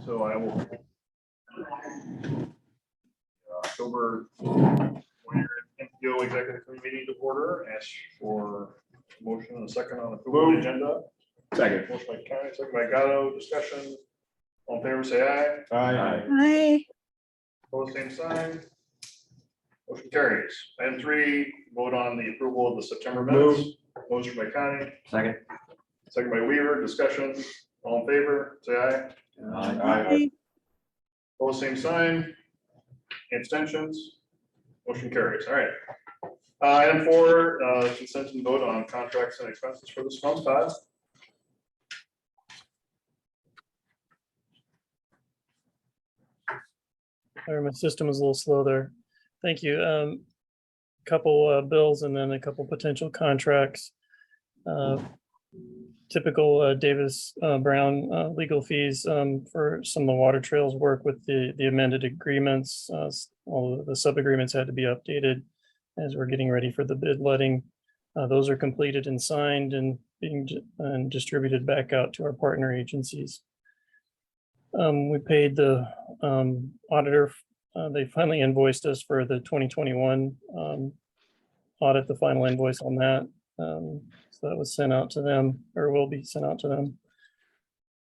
So I will October 20th MPO executive committee meeting to order. Ask for motion and a second on approval of the agenda. Second. Motion by County, second by Gatto. Discussion. All in favor, say aye. Aye. Aye. Opposed, same sign. Motion carries. Item 3, vote on the approval of the September minutes. Motion by Connie, Second. second by Weaver. Discussion. All in favor, say aye. Aye. Opposed, same sign. Abstentions. Motion carries. All right. Item 4, consent and vote on contracts and expenses for this month. Todd? Sorry, my system was a little slow there. Thank you. Couple bills and then a couple potential contracts. Typical Davis Brown legal fees for some of the water trails work with the amended agreements. All of the sub-agreements had to be updated as we're getting ready for the bid letting. Those are completed and signed and being distributed back out to our partner agencies. We paid the auditor. They finally invoiced us for the 2021 audit, the final invoice on that. So that was sent out to them, or will be sent out to them.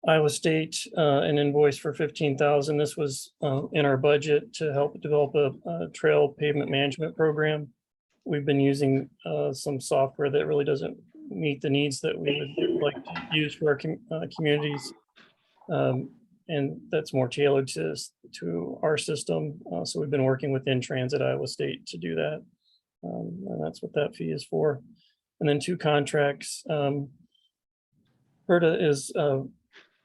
Iowa State, an invoice for $15,000. This was in our budget to help develop a trail pavement management program. We've been using some software that really doesn't meet the needs that we would like to use for our communities. And that's more tailored to our system. So we've been working with Intrans at Iowa State to do that. And that's what that fee is for. And then 2 contracts. Berta is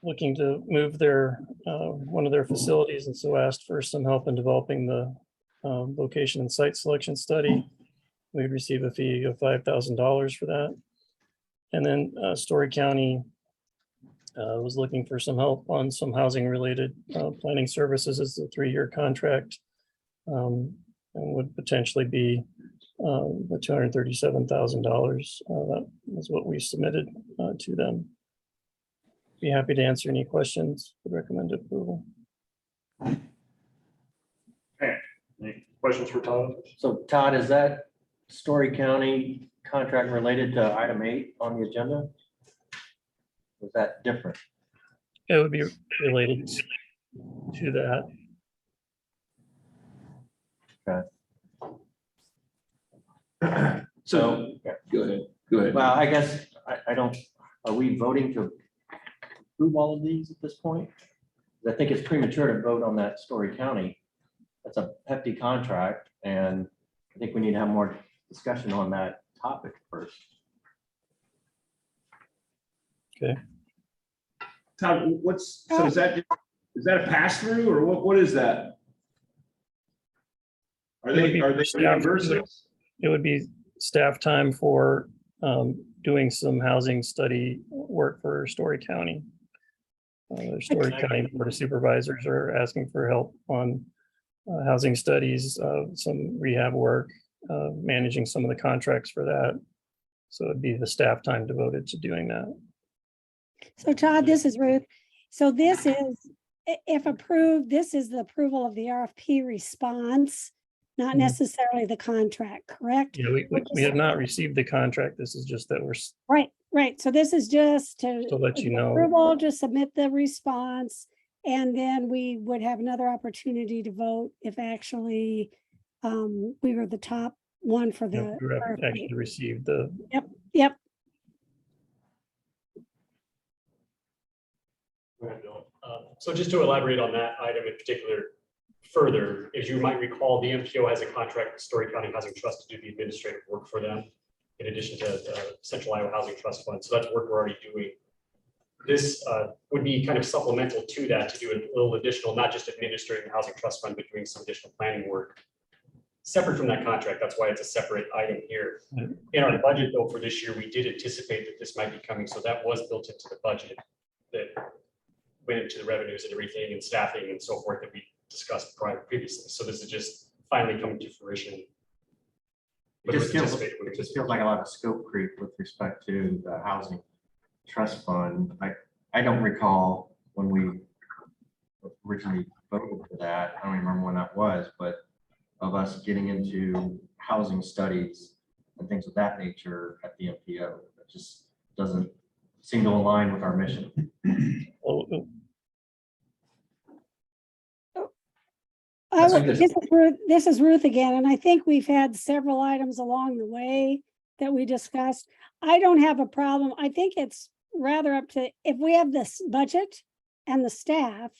looking to move their one of their facilities, and so asked for some help in developing the location and site selection study. We'd receive a fee of $5,000 for that. And then Story County was looking for some help on some housing related planning services. As a 3-year contract and would potentially be the $237,000. That is what we submitted to them. Be happy to answer any questions. Would recommend approval. Okay. Any questions for Todd? So Todd, is that Story County contract related to item 8 on the agenda? Was that different? It would be related to that. So, Go ahead. Go ahead. well, I guess I don't, are we voting to approve all of these at this point? I think it's premature to vote on that Story County. That's a hefty contract, and I think we need to have more discussion on that topic first. Todd, so is that a pass through or what is that? Are they reimbursing? It would be staff time for doing some housing study work for Story County. Story County Board of Supervisors are asking for help on housing studies, some rehab work, managing some of the contracts for that. So it'd be the staff time devoted to doing that. So Todd, this is Ruth. So this is, if approved, this is the approval of the RFP response, not necessarily the contract, correct? Yeah, we have not received the contract. This is just that we're Right. So this is just to let you know. approval, just submit the response, and then we would have another opportunity to vote if actually we were the top one for the We have RFP. actually received the. Yep. So just to elaborate on that item in particular further, as you might recall, the MPO has a contract with Story County Housing Trust to do the administrative work for them, in addition to Central Iowa Housing Trust Fund. So that's work we're already doing. This would be kind of supplemental to that, to do a little additional, not just administering the Housing Trust Fund, but doing some additional planning work separate from that contract. That's why it's a separate item here. In our budget though for this year, we did anticipate that this might be coming. So that was built into the budget that went into the revenues and everything and staffing and so forth that we discussed previously. So this is just finally coming to fruition. It just feels like a lot of scope creep with respect to the housing trust fund. I don't recall when originally voted for that. I don't even remember when that was, but of us getting into housing studies and things of that nature at the MPO. That just doesn't seem to align with our mission. Well, This is Ruth again, and I think we've had several items along the way that we discussed. I don't have a problem. I think it's rather up to, if we have this budget and the staff,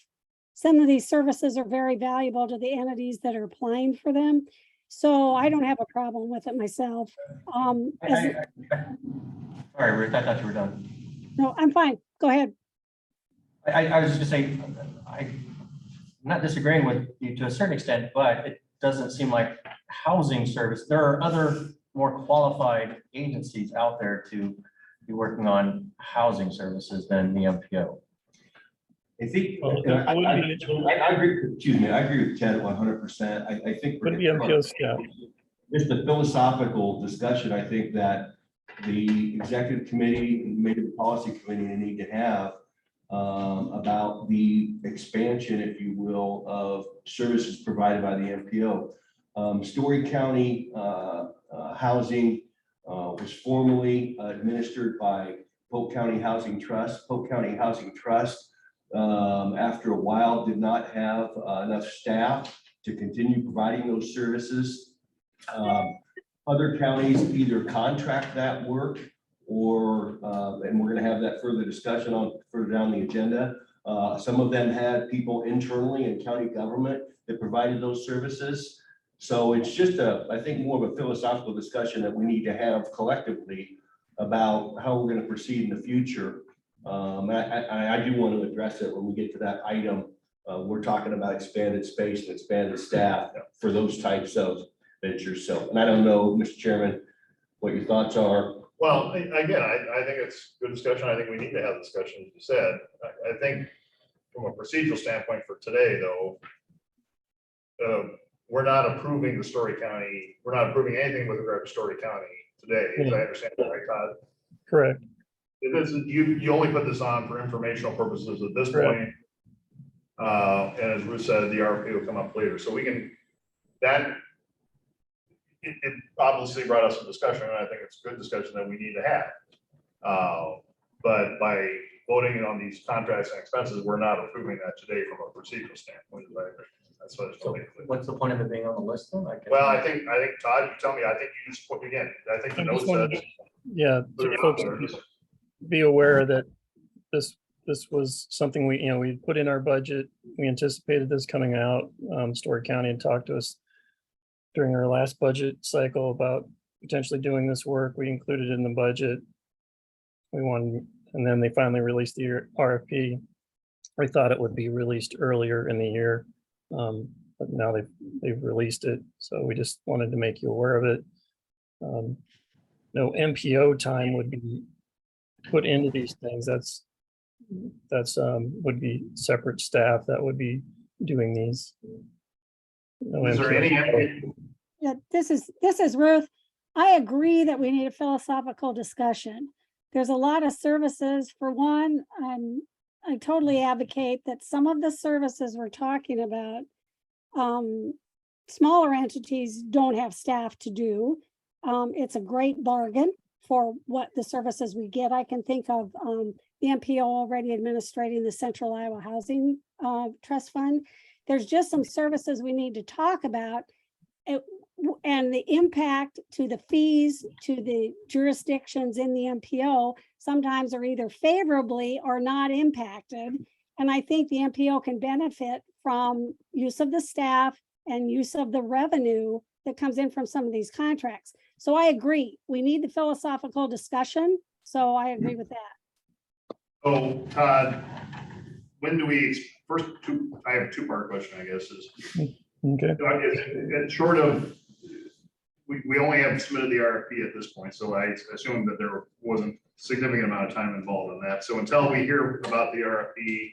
some of these services are very valuable to the entities that are applying for them. So I don't have a problem with it myself. Sorry, Ruth, I thought you were done. No, I'm fine. Go ahead. I was just gonna say, I'm not disagreeing with you to a certain extent, but it doesn't seem like housing service. There are other more qualified agencies out there to be working on housing services than the MPO. I think, Well, it I would agree, excuse me, I agree with Ted 100%. I think. would be MPO staff. Just the philosophical discussion, I think that the executive committee and maybe the policy committee need to have about the expansion, if you will, of services provided by the MPO. Story County housing was formerly administered by Polk County Housing Trust. Polk County Housing Trust, after a while, did not have enough staff to continue providing those services. Other counties either contract that work or, and we're going to have that further discussion on further down the agenda. Some of them had people internally in county government that provided those services. So it's just I think more of a philosophical discussion that we need to have collectively about how we're going to proceed in the future. I do want to address it when we get to that item. We're talking about expanded space and expanded staff for those types of ventures. So, and I don't know, Mr. Chairman, what your thoughts are. Well, again, I think it's good discussion. I think we need to have discussion, as you said. I think from a procedural standpoint for today, though, we're not approving the Story County, we're not approving anything with regard to Story County today, as I understand it, right, Todd? Correct. It isn't, you only put this on for informational purposes at this Correct. point. And as Ruth said, the RFP will come up later, so we can, it obviously brought us some discussion, and I think it's a good discussion that we need to have. But by voting on these contracts and expenses, we're not approving that today from a procedural standpoint. That's what it's really clear. What's the point of it being on the list then? Well, I think Todd, you tell me, I think you just put again, I think the I note just wanted said. to- Yeah, so folks be aware that this was something we put in our budget. We anticipated this coming out. Story County had talked to us during our last budget cycle about potentially doing this work. We included it in the budget. We wanted, and then they finally released the RFP. We thought it would be released earlier in the year, but now they've released it. So we just wanted to make you aware of it. No MPO time would be put into these things. That's would be separate staff that would be doing these. No Is there MPO. any MPO? Yeah, this is Ruth. I agree that we need a philosophical discussion. There's a lot of services. For one, I totally advocate that some of the services we're talking about, smaller entities don't have staff to do. It's a great bargain for what the services we get. I can think of the MPO already administrating the Central Iowa Housing Trust Fund. There's just some services we need to talk about, and the impact to the fees to the jurisdictions in the MPO sometimes are either favorably or not impacted. And I think the MPO can benefit from use of the staff and use of the revenue that comes in from some of these contracts. So I agree, we need the philosophical discussion. So I agree with that. So Todd, when do we, I have a two-part question, I guess, is, Okay. it's short of, we only have submitted the RFP at this point, so I assume that there wasn't significant amount of time involved in that. So until we hear about the RFP,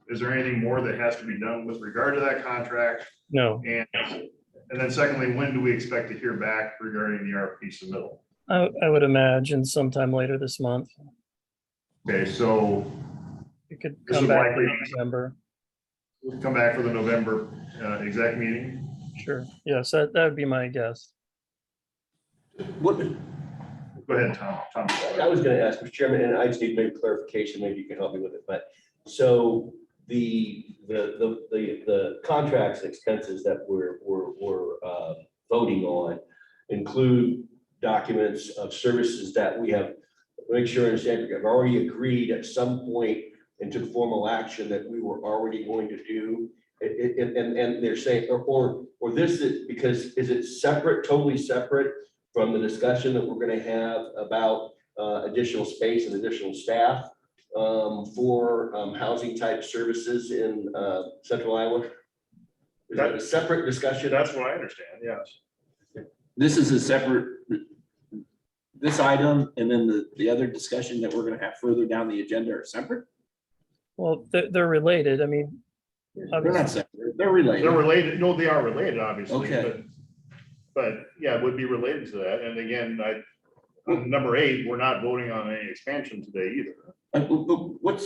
is there anything more that has to be done with regard to that contract? No, And then secondly, when do we expect to hear back regarding the RFP submittal? I would imagine sometime later this month. Okay, so It could This come would back likely in be- December. we'll come back for the November exec meeting. Sure. Yes, that would be my guess. What, Go ahead, Tom. I was gonna ask, Mr. Chairman, and I just need maybe clarification, maybe you can help me with it, but so the contracts and expenses that we're voting on include documents of services that we have, make sure I understand, we have already agreed at some point and took formal action that we were already going to do. And they're saying, or this is, because is it separate, totally separate from the discussion that we're gonna have about additional space and additional staff for housing type services in central Iowa? Is that a separate discussion? That's what I understand, yes. This is a separate, this item and then the other discussion that we're gonna have further down the agenda are separate? Well, they're related. I mean, They're not separate, they're related. They're related, no, they are related, obviously. Okay. But yeah, it would be related to that. And again, on number 8, we're not voting on any expansion today either. But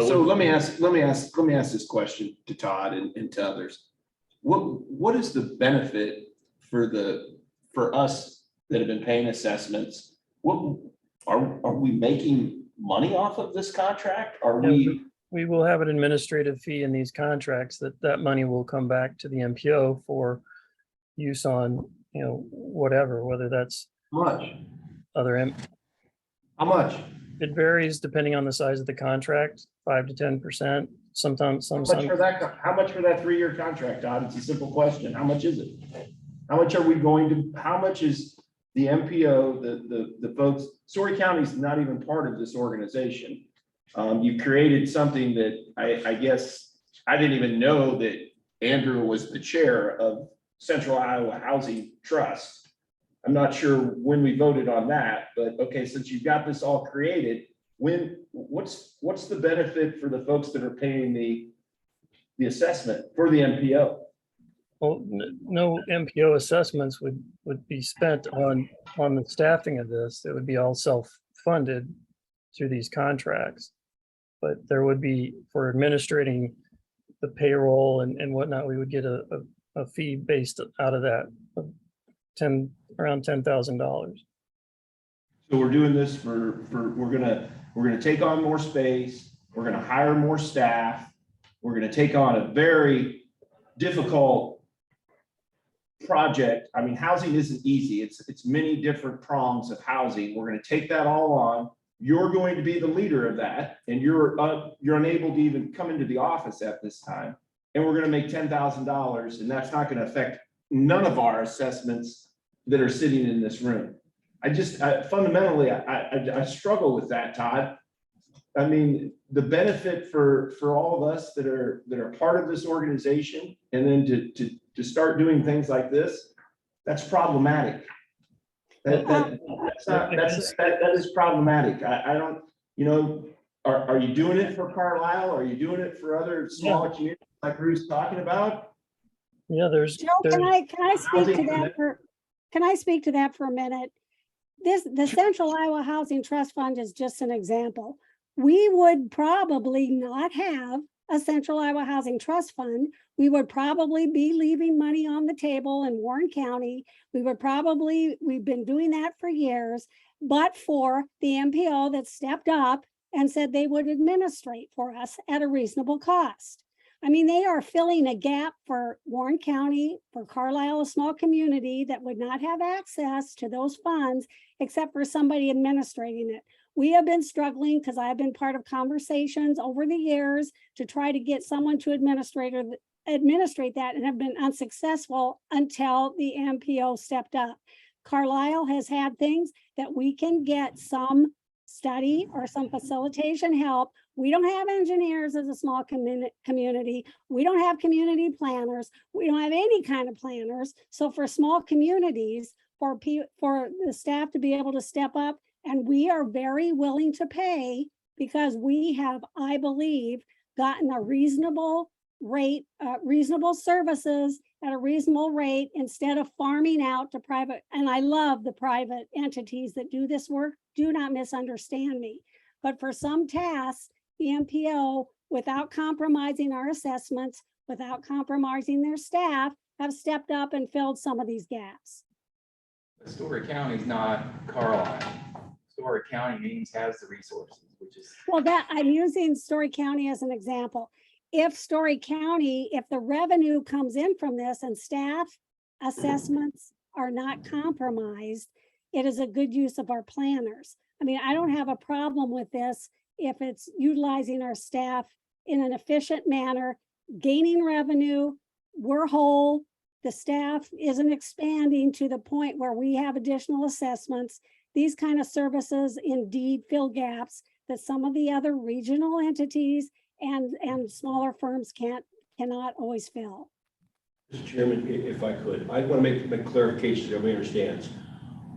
so let me ask this question to Todd and to others. What is the benefit for us that have been paying assessments? What are we making money off of this contract? Are we? we will have an administrative fee in these contracts that money will come back to the MPO for use on, whatever, whether that's How much? other, How much? it varies depending on the size of the contract, 5 to 10%. Sometimes, How much for that 3-year contract, Todd? It's a simple question. How much is it? How much how much is the MPO, the folks, Story County's not even part of this organization. You created something that I guess, I didn't even know that Andrew was the chair of Central Iowa Housing Trust. I'm not sure when we voted on that, but okay, since you've got this all created, what's the benefit for the folks that are paying the assessment for the MPO? well, no MPO assessments would be spent on the staffing of this. It would be all self-funded through these contracts. But there would be, for administrating the payroll and whatnot, we would get a fee based out of that of around $10,000. So we're doing this we're gonna take on more space, we're gonna hire more staff, we're gonna take on a very difficult project. I mean, housing isn't easy. It's many different prongs of housing. We're gonna take that all on. You're going to be the leader of that, and you're unable to even come into the office at this time. And we're gonna make $10,000, and that's not gonna affect none of our assessments that are sitting in this room. Fundamentally, I struggle with that, Todd. I mean, the benefit for all of us that are part of this organization, and then to start doing things like this, that's problematic. That is problematic. I don't, are you doing it for Carlisle? Are you doing it for other smaller communities like Ruth's talking about? Yeah, Joe, can I speak to that for a minute? The Central Iowa Housing Trust Fund is just an example. We would probably not have a Central Iowa Housing Trust Fund. We would probably be leaving money on the table in Warren County. We've been doing that for years, but for the MPO that stepped up and said they would administrate for us at a reasonable cost. I mean, they are filling a gap for Warren County, for Carlisle, a small community that would not have access to those funds except for somebody administrating it. We have been struggling because I've been part of conversations over the years to try to get someone to administrate that and have been unsuccessful until the MPO stepped up. Carlisle has had things that we can get some study or some facilitation help. We don't have engineers as a small community. We don't have community planners. We don't have any kind of planners. So for small communities, for the staff to be able to step up, and we are very willing to pay because we have, I believe, gotten a reasonable rate, reasonable services at a reasonable rate instead of farming out to private. And I love the private entities that do this work. Do not misunderstand me. But for some tasks, the MPO without compromising our assessments, without compromising their staff, have stepped up and filled some of these gaps. Story County is not Carlisle. Story County, Ames has the resources, which is. Well, that I'm using Story County as an example. If Story County, if the revenue comes in from this and staff assessments are not compromised, it is a good use of our planners. I mean, I don't have a problem with this if it's utilizing our staff in an efficient manner, gaining revenue, we're whole, the staff isn't expanding to the point where we have additional assessments. These kind of services indeed fill gaps that some of the other regional entities and smaller firms cannot always fill. Mr. Chairman, if I could, I want to make clarification so everybody understands.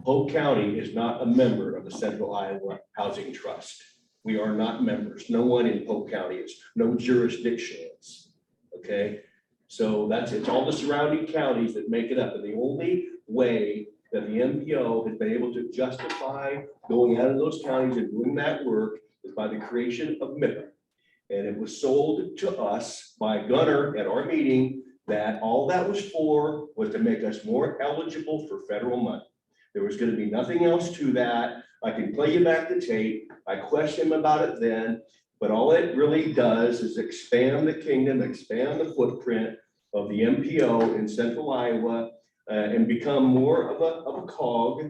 Polk County is not a member of the Central Iowa Housing Trust. We are not members. No one in Polk County is, no jurisdiction is, okay? So it's all the surrounding counties that make it up. And the only way that the MPO has been able to justify going out of those counties and doing that work is by the creation of MPO. And it was sold to us by Gunner at our meeting that all that was for was to make us more eligible for federal money. There was going to be nothing else to that. I can play you back the tape. I questioned him about it then, but all it really does is expand the kingdom, expand the footprint of the MPO in Central Iowa and become more of a cog.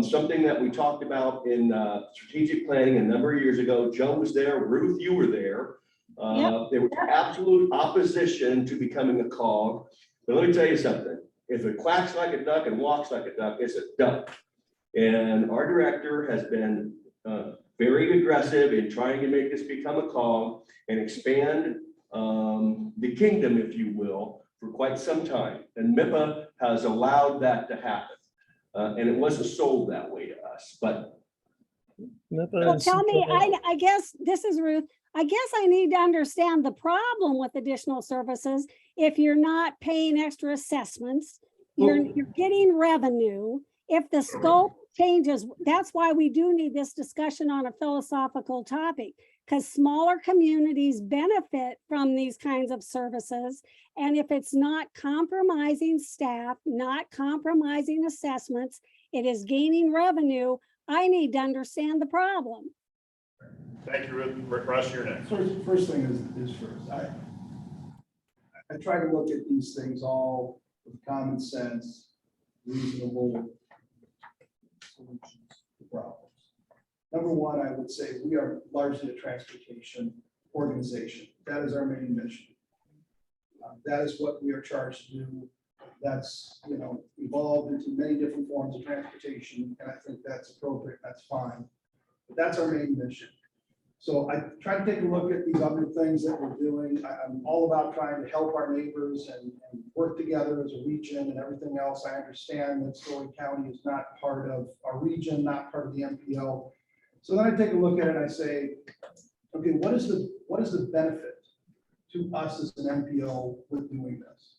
Something that we talked about in strategic planning a number of years ago. Joe was there, Ruth, you were there. There was absolute opposition to becoming a cog. But let me tell you something. If it quacks like a duck and walks like a duck, it's a duck. And our director has been very aggressive in trying to make this become a cog and expand the kingdom, if you will, for quite some time. And MIPA has allowed that to happen. And it wasn't sold that way to us, but. Well, tell me, I guess this is Ruth. I guess I need to understand the problem with additional services. If you're not paying extra assessments, you're getting revenue. If the scope changes, that's why we do need this discussion on a philosophical topic, because smaller communities benefit from these kinds of services. And if it's not compromising staff, not compromising assessments, it is gaining revenue, I need to understand the problem. Thank you, Ruth. Russ, you're next. First thing is first. I try to look at these things all with common sense, reasonable solutions to problems. Number one, I would say we are largely a transportation organization. That is our main mission. That is what we are charged to do. That's, evolved into many different forms of transportation, and I think that's appropriate. That's fine. But that's our main mission. So I try to take a look at these other things that we're doing. I'm all about trying to help our neighbors and work together as a region and everything else. I understand that Story County is not part of our region, not part of the MPO. So then I take a look at it and I say, okay, what is the benefit to us as an MPO with doing this?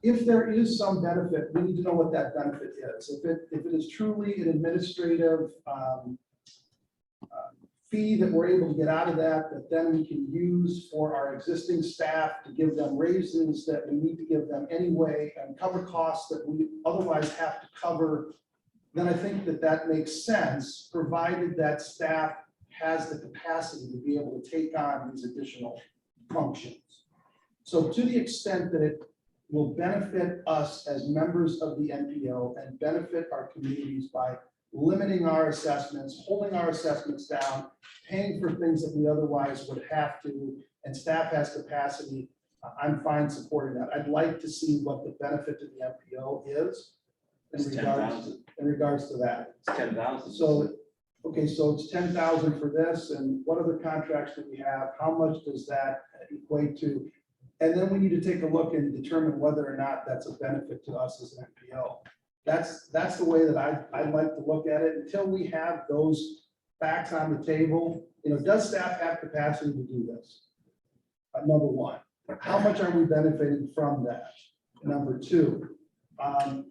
If there is some benefit, we need to know what that benefit is. If it is truly an administrative fee that we're able to get out of that then we can use for our existing staff to give them raises that we need to give them anyway and cover costs that we otherwise have to cover, then I think that makes sense, provided that staff has the capacity to be able to take on these additional functions. So to the extent that it will benefit us as members of the MPO and benefit our communities by limiting our assessments, holding our assessments down, paying for things that we otherwise would have to, and staff has capacity, I'm fine supporting that. I'd like to see what the benefit to the MPO is in regards to that. It's 10,000. So, okay, so it's 10,000 for this, and what other contracts do we have? How much does that equate to? And then we need to take a look and determine whether or not that's a benefit to us as an MPO. That's the way that I'd like to look at it until we have those facts on the table. Does staff have capacity to do this? Number one, how much are we benefiting from that? Number two,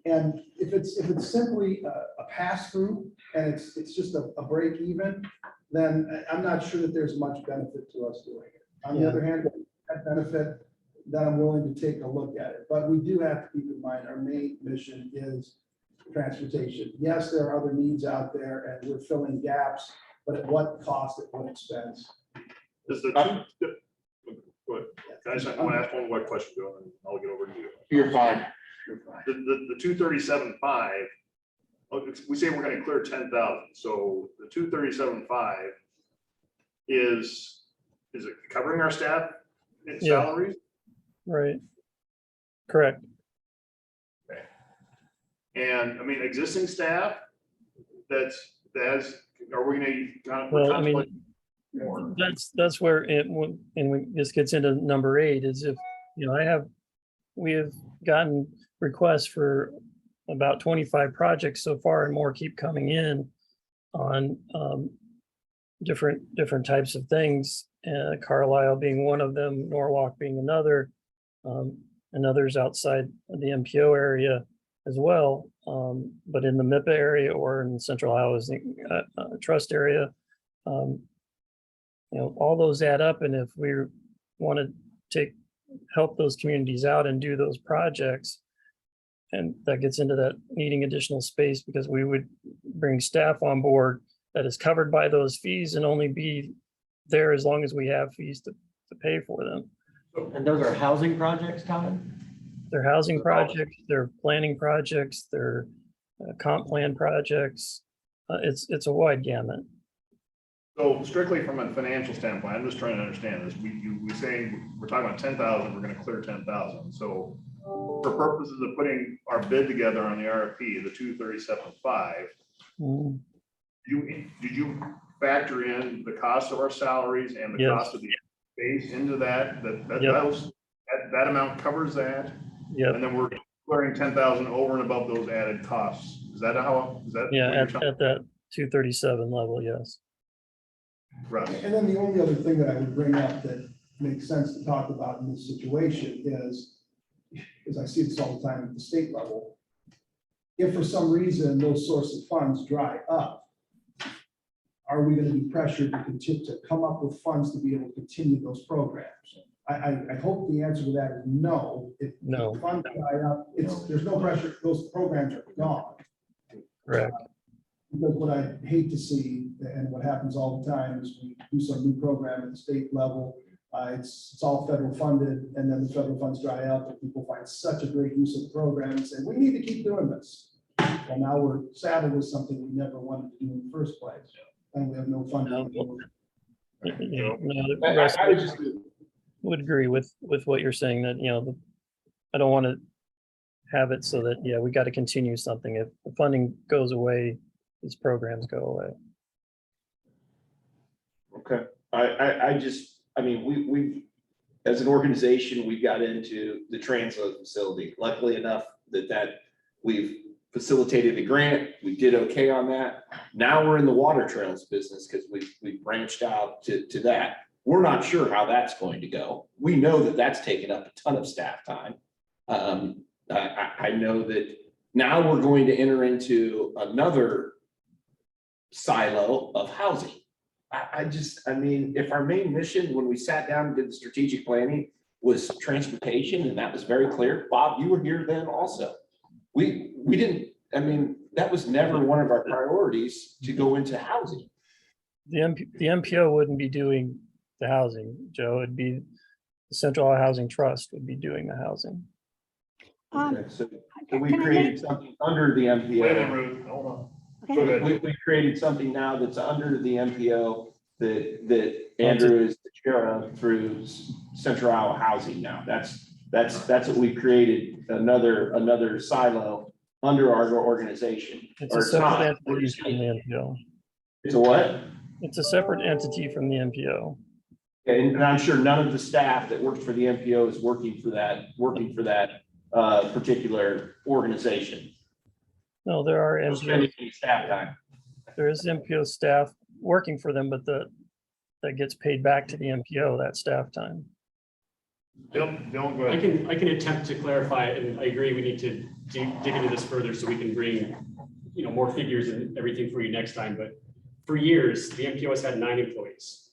and if it's simply a pass through and it's just a break even, then I'm not sure that there's much benefit to us doing it. On the Yeah. other hand, that benefit, then I'm willing to take a look at it. But we do have to keep in mind, our main mission is transportation. Yes, there are other needs out there and we're filling gaps, but at what cost, at what expense? Is the two, go ahead. Guys, I want to ask one more question, Joe, and I'll get over to you. You're fine. The 237.5, we say we're gonna clear 10,000, so the 237.5 is it covering our staff and Yeah. salaries? Right. Correct. And I mean, existing staff, are we gonna? Well, I mean, more? that's where this gets into number 8 is if, we have gotten requests for about 25 projects so far and more keep coming in on different types of things. Carlisle being one of them, Norwalk being another, and others outside of the MPO area as well. But in the MIPA area or in the Central Housing Trust area, all those add up. And if we want to help those communities out and do those projects, and that gets into that needing additional space, because we would bring staff on board that is covered by those fees and only be there as long as we have fees to pay for them. And those are housing projects, Colin? They're housing projects, they're planning projects, they're comp plan projects. It's a wide gamut. So strictly from a financial standpoint, I'm just trying to understand this. We say we're talking about 10,000, we're gonna clear 10,000. So for purposes of putting our bid together on the RFP, the 237.5, Mm, did you factor in the cost of our salaries and the Yes. cost of the base into that? Yep. That amount covers that? Yep, And then we're clearing 10,000 over and above those added costs. Is that how, is that? yeah, what you're at talking that 237 level, yes. about? And then the only other thing that I would bring up that makes sense to talk about in this situation is, because I see this all the time at the state level, if for some reason those sources of funds dry up, are we going to be pressured to continue to come up with funds to be able to continue those programs? I hope the answer to that is no. If No. funds dry up, there's no pressure, those programs are gone. Correct. Because what I hate to see, and what happens all the time, is we do some new program at the state level. It's all federal funded, and then the federal funds dry up, and people find such a great use of the program and say, we need to keep doing this. And now we're saddled with something we never wanted to do in the first place, and we have no funding. Yeah, no, the I rest I was just, would agree with what you're saying, that, I don't want to have it so that, we got to continue something. If the funding goes away, these programs go away. okay, I mean, we've, as an organization, we got into the transload facility. Luckily enough that we've facilitated the grant, we did okay on that. Now we're in the water trails business because we've branched out to that. We're not sure how that's going to go. We know that that's taken up a ton of staff time. I know that now we're going to enter into another silo of housing. I mean, if our main mission, when we sat down and did the strategic planning, was transportation, and that was very clear. Bob, you were here then also. We didn't, I mean, that was never one of our priorities to go into housing. The MPO wouldn't be doing the housing, Joe. It'd be the Central Housing Trust would be doing the housing. Okay, so we Can I created make- something under the Wait a minute, MPO. Ruth, hold on. Okay. Go ahead. We created something now that's under the MPO that Andrew is the chair of through Central Iowa Housing now. That's what we created, another silo under our organization. It's Or a it's not. separate entity from the MPO. It's a what? It's a separate entity from the MPO. And I'm sure none of the staff that works for the MPO is working for that particular organization. No, there are Or MPO, spending any staff time. there is MPO staff working for them, but that gets paid back to the MPO, that staff time. Don't go I ahead. can attempt to clarify, and I agree, we need to dig into this further so we can bring, more figures and everything for you next time, but for years, the MPO has had 9 employees.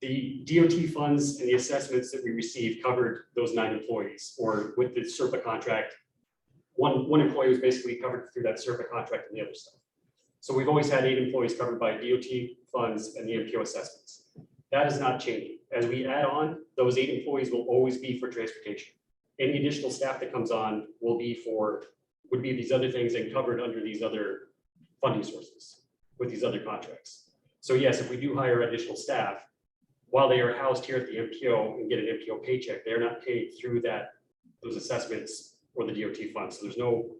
the DOT funds and the assessments that we received covered those 9 employees, or with the SERPA contract, one employee was basically covered through that SERPA contract and the other stuff. So we've always had 8 employees covered by DOT funds and the MPO assessments. That is not changing. As we add on, those 8 employees will always be for transportation. Any additional staff that comes on would be these other things and covered under these other funding sources with these other contracts. So yes, if we do hire additional staff, while they are housed here at the MPO and get an MPO paycheck, they're not paid through those assessments or the DOT funds. So there's no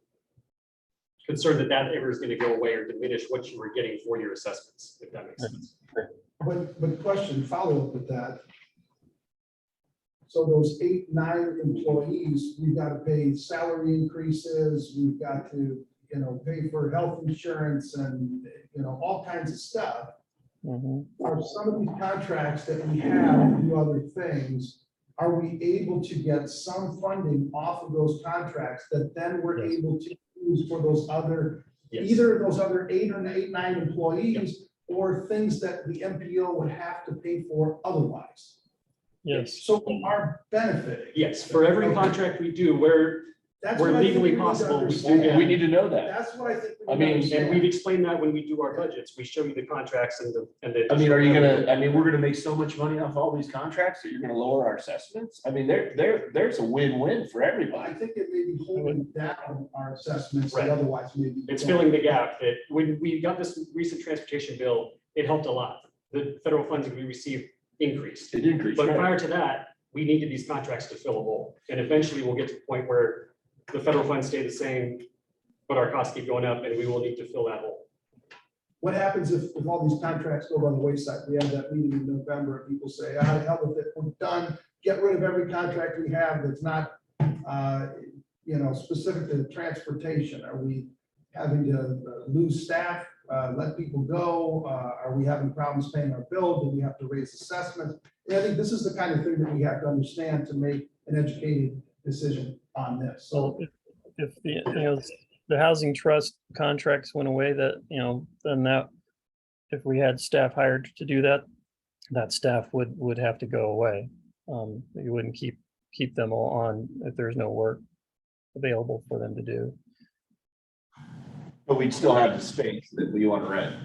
concern that ever is going to go away or diminish what you were getting for your assessments, if that makes sense. But question, follow up with that. So those 8, 9 employees, we've got to pay salary increases, we've got to, pay for health insurance and, all kinds of stuff. Are some of these contracts that we have to do other things, are we able to get some funding off of those contracts that then we're Yes. able to use for those other, Yes. either those other 8 or 9 employees, or things that the MPO would have to pay for otherwise? Yes. So we are benefiting. Yes, for every contract we do, That's where what I think legally we need to possible, we do understand. get- We need to know that. That's what I think. we I need to mean, and understand. we've explained that when we do our budgets, we show you the contracts and the. I mean, are you gonna, we're gonna make so much money off all these contracts that you're gonna lower our assessments? I mean, there's a win-win for I everybody. think it may be holding down our assessments, Right. that otherwise maybe. It's filling the gap that when we got this recent transportation bill, it helped a lot. The federal funds that we received increased. It increased, But right? prior to that, we needed these contracts to fill a hole. And eventually we'll get to the point where the federal funds stay the same, but our costs keep going up and we will need to fill that hole. What happens if all these contracts go by the wayside? We have that meeting in November, and people say, the hell with it, we're done. Get rid of every contract we have that's not, specific to transportation. Are we having to lose staff, let people go? Are we having problems paying our bill? Do we have to raise assessments? And I think this is the kind of thing that we have to understand to make an educated decision on this. So So if the housing trust contracts went away, then if we had staff hired to do that, that staff would have to go away. You wouldn't keep them all on if there's no work available for them to do. But we'd still have the space that we want to rent.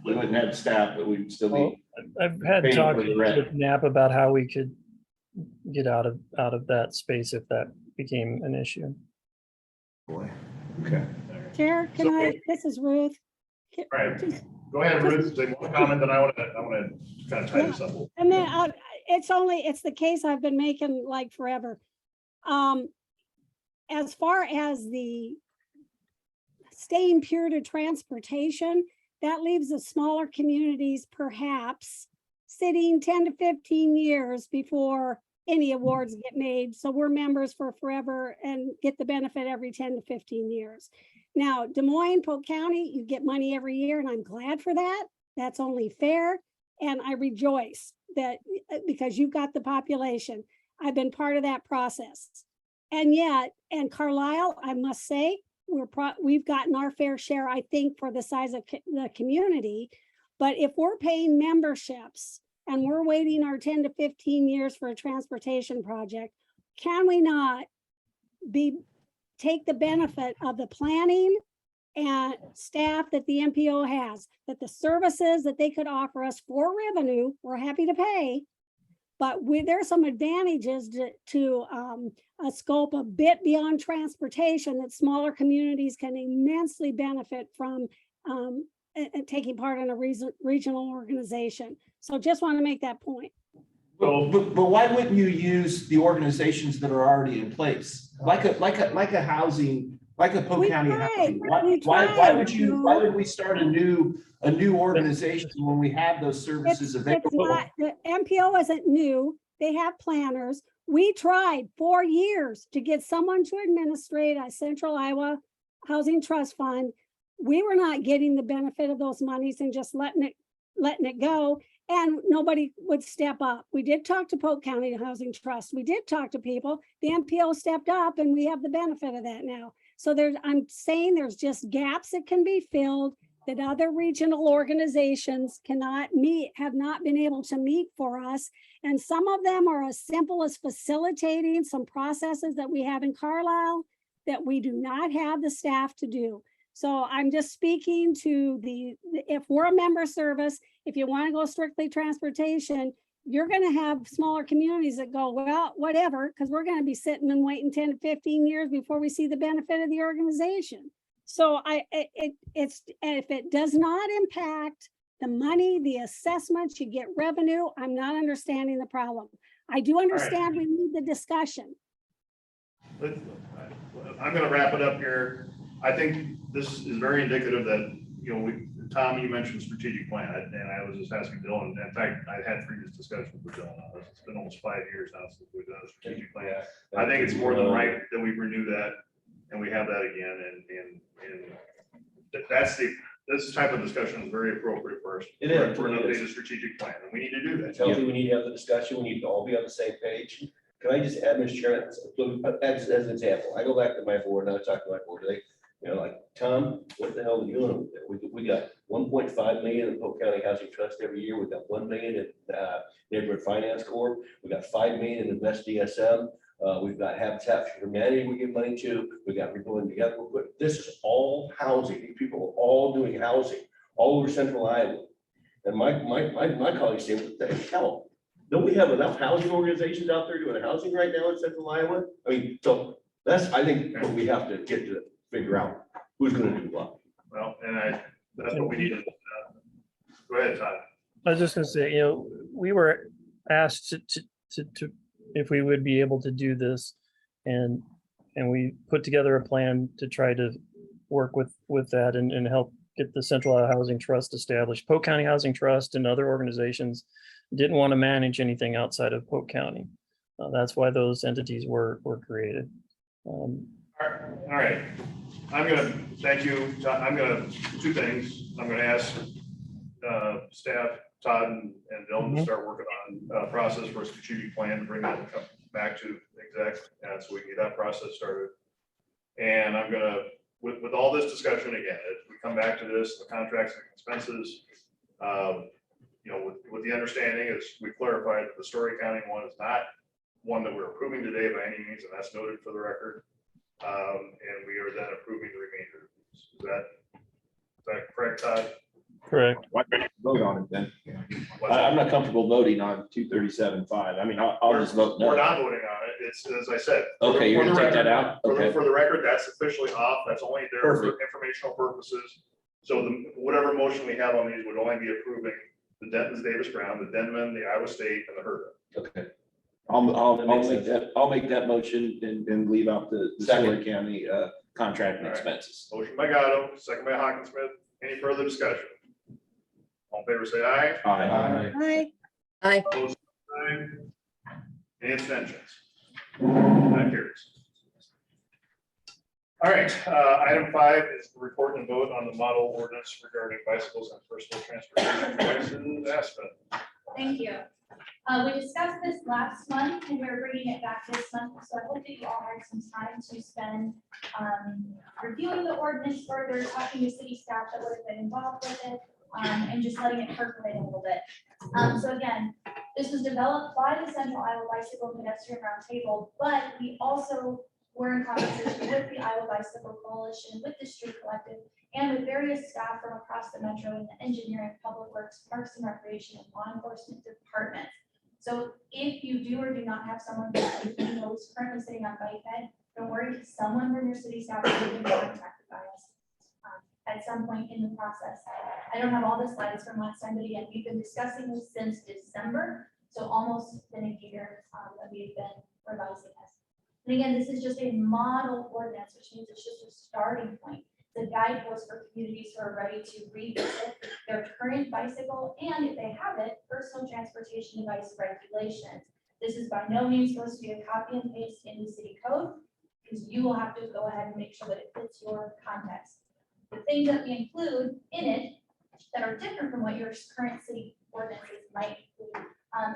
We wouldn't have staff, but we'd still Well, be. I've had Paying talked for the rent. with Knapp about how we could get out of that space if that became an issue. Boy, okay. Chair, this is Ruth. All right, go ahead, Ruth, say one comment, then I want to kind of tie this up. a little. And then it's the case I've been making like forever. As far as the staying pure to transportation, that leaves the smaller communities perhaps sitting 10 to 15 years before any awards get made. So we're members for forever and get the benefit every 10 to 15 years. Now, Des Moines, Polk County, you get money every year, and I'm glad for that. That's only fair. And I rejoice that because you've got the population. I've been part of that process. And yet, and Carlisle, I must say, we've gotten our fair share, I think, for the size of the community. But if we're paying memberships and we're waiting our 10 to 15 years for a transportation project, can we not take the benefit of the planning and staff that the MPO has, that the services that they could offer us for revenue, we're happy to pay, but there's some advantages to a scope a bit beyond transportation that smaller communities can immensely benefit from taking part in a regional organization. So just want to make that point. But why wouldn't you use the organizations that are already in place? Like a housing, like a Polk We County tried. housing? We Why tried. why would we start a new organization when we have those services It's available? not, the MPO isn't new. They have planners. We tried 4 years to get someone to administrate a Central Iowa Housing Trust Fund. We were not getting the benefit of those monies and just letting it go. And nobody would step up. We did talk to Polk County Housing Trust. We did talk to people. The MPO stepped up and we have the benefit of that now. So I'm saying there's just gaps that can be filled that other regional organizations cannot meet, have not been able to meet for us. And some of them are as simple as facilitating some processes that we have in Carlisle that we do not have the staff to do. So I'm just speaking to if we're a member service, if you want to go strictly transportation, you're going to have smaller communities that go, well, whatever, because we're going to be sitting and waiting 10 to 15 years before we see the benefit of the organization. So if it does not impact the money, the assessments, you get revenue, I'm not understanding the problem. I do understand we need the discussion. I'm gonna wrap it up here. I think this is very indicative that, you know, Tom, you mentioned strategic plan, and I was just asking Dylan, in fact, I had previous discussions with Dylan on this. It's been almost 5 years now since we've done a strategic plan. I think it's more than right that we renew that and we have that again, and this type of discussion is very appropriate for us. It is. For an updated strategic plan, and we need to do that. It's healthy, we need to have the discussion, we need to all be on the same page. Can I just add, Mr. Chairman, as an example, I go back to my board, and I talk to my board, like, Tom, what the hell are you doing over there? We got 1.5 million in Polk County Housing Trust every year, we got 1 million in Neighborhood Finance Corp, we got 5 million in Invest DSM, we've got Habitat for Humanity we give money to, we got People in Together. This is all housing, these people are all doing housing all over central Iowa. And my colleagues say, what the hell? Don't we have enough housing organizations out there doing housing right now in central Iowa? I mean, so that's, I think, what we have to get to figure out, who's gonna do what. Well, and that's what we need to. Go ahead, Todd. I was just gonna say, we were asked to if we would be able to do this, and we put together a plan to try to work with that and help get the Central Iowa Housing Trust established. Polk County Housing Trust and other organizations didn't want to manage anything outside of Polk County. That's why those entities were created. All right. I'm gonna thank you. I'm gonna two things. I'm gonna ask staff, Todd and Dylan to start working on a process for a strategic plan to bring that back to exec, so we can get that process started. And I'm gonna, with all this discussion again, if we come back to this, the contracts and expenses, with the understanding is we clarified that the Story County one is not one that we're approving today by any means, and that's noted for the record. And we are then approving the remainder. Is that correct, Todd? Correct. Why don't you vote on it then? What's I'm not comfortable voting on 237.5. I mean, I'll just vote We're no. not voting on it. It's, as I said. Okay, you're gonna take that out? Okay. For the record, that's officially off. That's only there for informational purposes. So whatever motion we have on these would only be approving the Denton's Davis Brown, the Denman, the Iowa State, and the HERDA. Okay. I'll make that motion and leave out the Story County contract and All right. expenses. Motion by Gatto, second by Hawkinsmith. Any further discussion? All in favor, say aye. Aye. Hi. Opposed, aye. Any abstentions? That carries. All right, item 5 is the report and vote on the model ordinance regarding bicycles and personal transportation devices. Aspen. Thank you. We discussed this last month and we're bringing it back this month. So I hope that you all had some time to spend reviewing the ordinance further, talking to city staff that would have been involved with it, and just letting it percolate a little bit. So again, this was developed by the Central Iowa Bicycle and Pedestrian Roundtable, but we also were in conversation with the Iowa Bicycle Coalition, with the Street Collective, and with various staff from across the metro in the engineering, public works, parks and recreation, and law enforcement departments. So if you do or do not have someone who's currently sitting on bike head, don't worry, someone from your city staff will be contacted by us at some point in the process. I don't have all the slides from last time, but again, we've been discussing this since December, so almost been a year that we've been revising this. And again, this is just a model ordinance, which means it's just a starting point. The guidepost for communities who are ready to revisit their current bicycle and, if they have it, personal transportation device regulations. This is by no means supposed to be a copy and paste into city code, because you will have to go ahead and make sure that it fits your context. The things that we include in it that are different from what your current city ordinances might include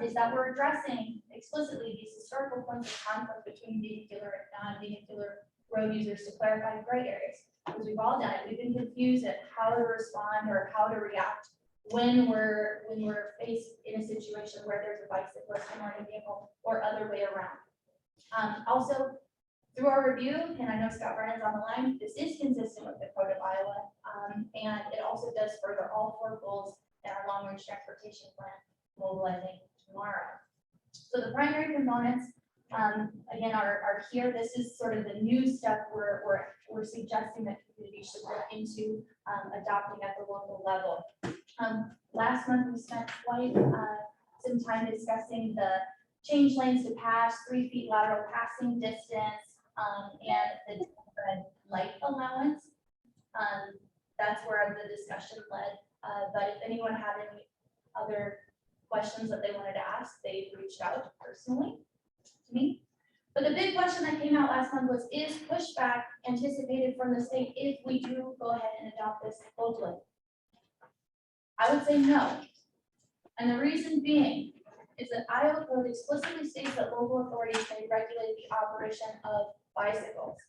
is that we're addressing explicitly these historical points of conflict between vehicular and non-vehicular road users to clarify gray areas. because we've all done it. We've been confused at how to respond or how to react when we're faced in a situation where there's a bicyclist in a vehicle or other way around. Also, through our review, and I know Scott Brennan's on the line, this is consistent with the Code of Iowa, and it also does further all 4 goals in our long-range transportation plan, mobilizing tomorrow. So the primary components, again, are here. This is sort of the new stuff we're suggesting that communities should look into adopting at the local level. Last month, we spent quite some time discussing the change lanes to pass, 3 feet lateral passing distance, and the light allowance. That's where the discussion led. But if anyone had any other questions that they wanted to ask, they reached out personally to me. But the big question that came out last month was, is pushback anticipated from the state if we do go ahead and adopt this locally? I would say no. And the reason being is that Iowa code explicitly states that local authorities may regulate the operation of bicycles.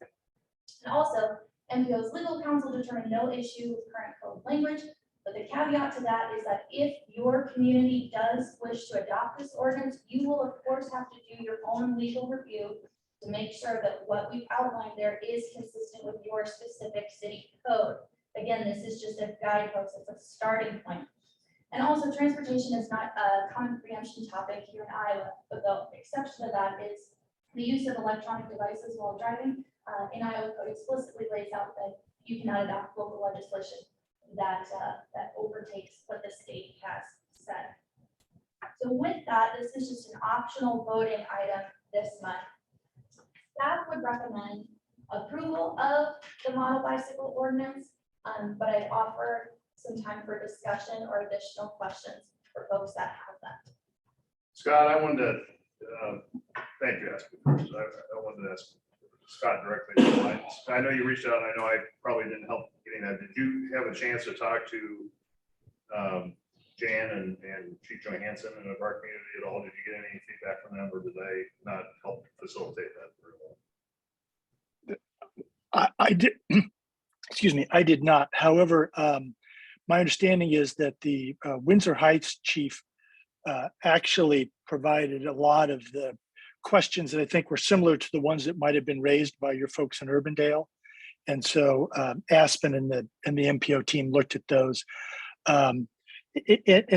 And also, MPO's legal counsel determined no issue with current code language, but the caveat to that is that if your community does wish to adopt this ordinance, you will of course have to do your own legal review to make sure that what we've outlined there is consistent with your specific city code. Again, this is just a guidepost, it's a starting point. And also, transportation is not a common preemption topic here in Iowa, but the exception to that is the use of electronic devices while driving. In Iowa code explicitly lays out that you cannot adopt local legislation that overtakes what the state has said. So with that, this is just an optional voting item this month. Staff would recommend approval of the model bicycle ordinance, but I'd offer some time for discussion or additional questions for folks that have them. Scott, I wanted to, thank you, Aspen, first. I wanted to ask Scott directly. I know you reached out, and I know I probably didn't help getting that. Did you have a chance to talk to Jan and Chief Johansson in our community at all? Did you get any feedback from them, or did they not help facilitate that? I did, excuse me, I did not. However, my understanding is that the Windsor Heights chief actually provided a lot of the questions that I think were similar to the ones that might have been raised by your folks in Urbandale. And so Aspen and the MPO team looked at those. And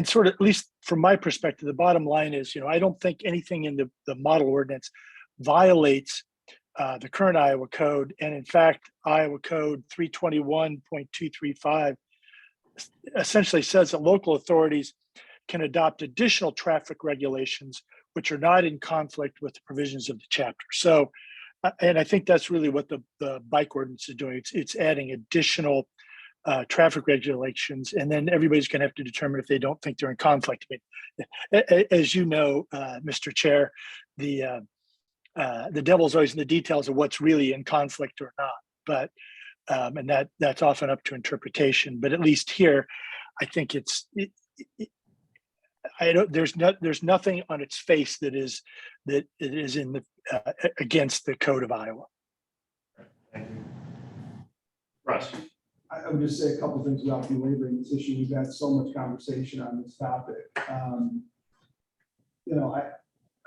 sort of, at least from my perspective, the bottom line is, I don't think anything in the model ordinance violates the current Iowa code. And in fact, Iowa code 321.235 essentially says that local authorities can adopt additional traffic regulations which are not in conflict with the provisions of the chapter. So, and I think that's really what the bike ordinance is doing. It's adding additional traffic regulations, and then everybody's going to have to determine if they don't think they're in conflict. I mean, as you know, Mr. Chair, the devil's always in the details of what's really in conflict or not. But and that's often up to interpretation. But at least here, I think there's nothing on its face that is in the against the Code of Iowa. Thank you. Russ. I would just say a couple of things without belaboring this issue. We've had so much conversation on this topic.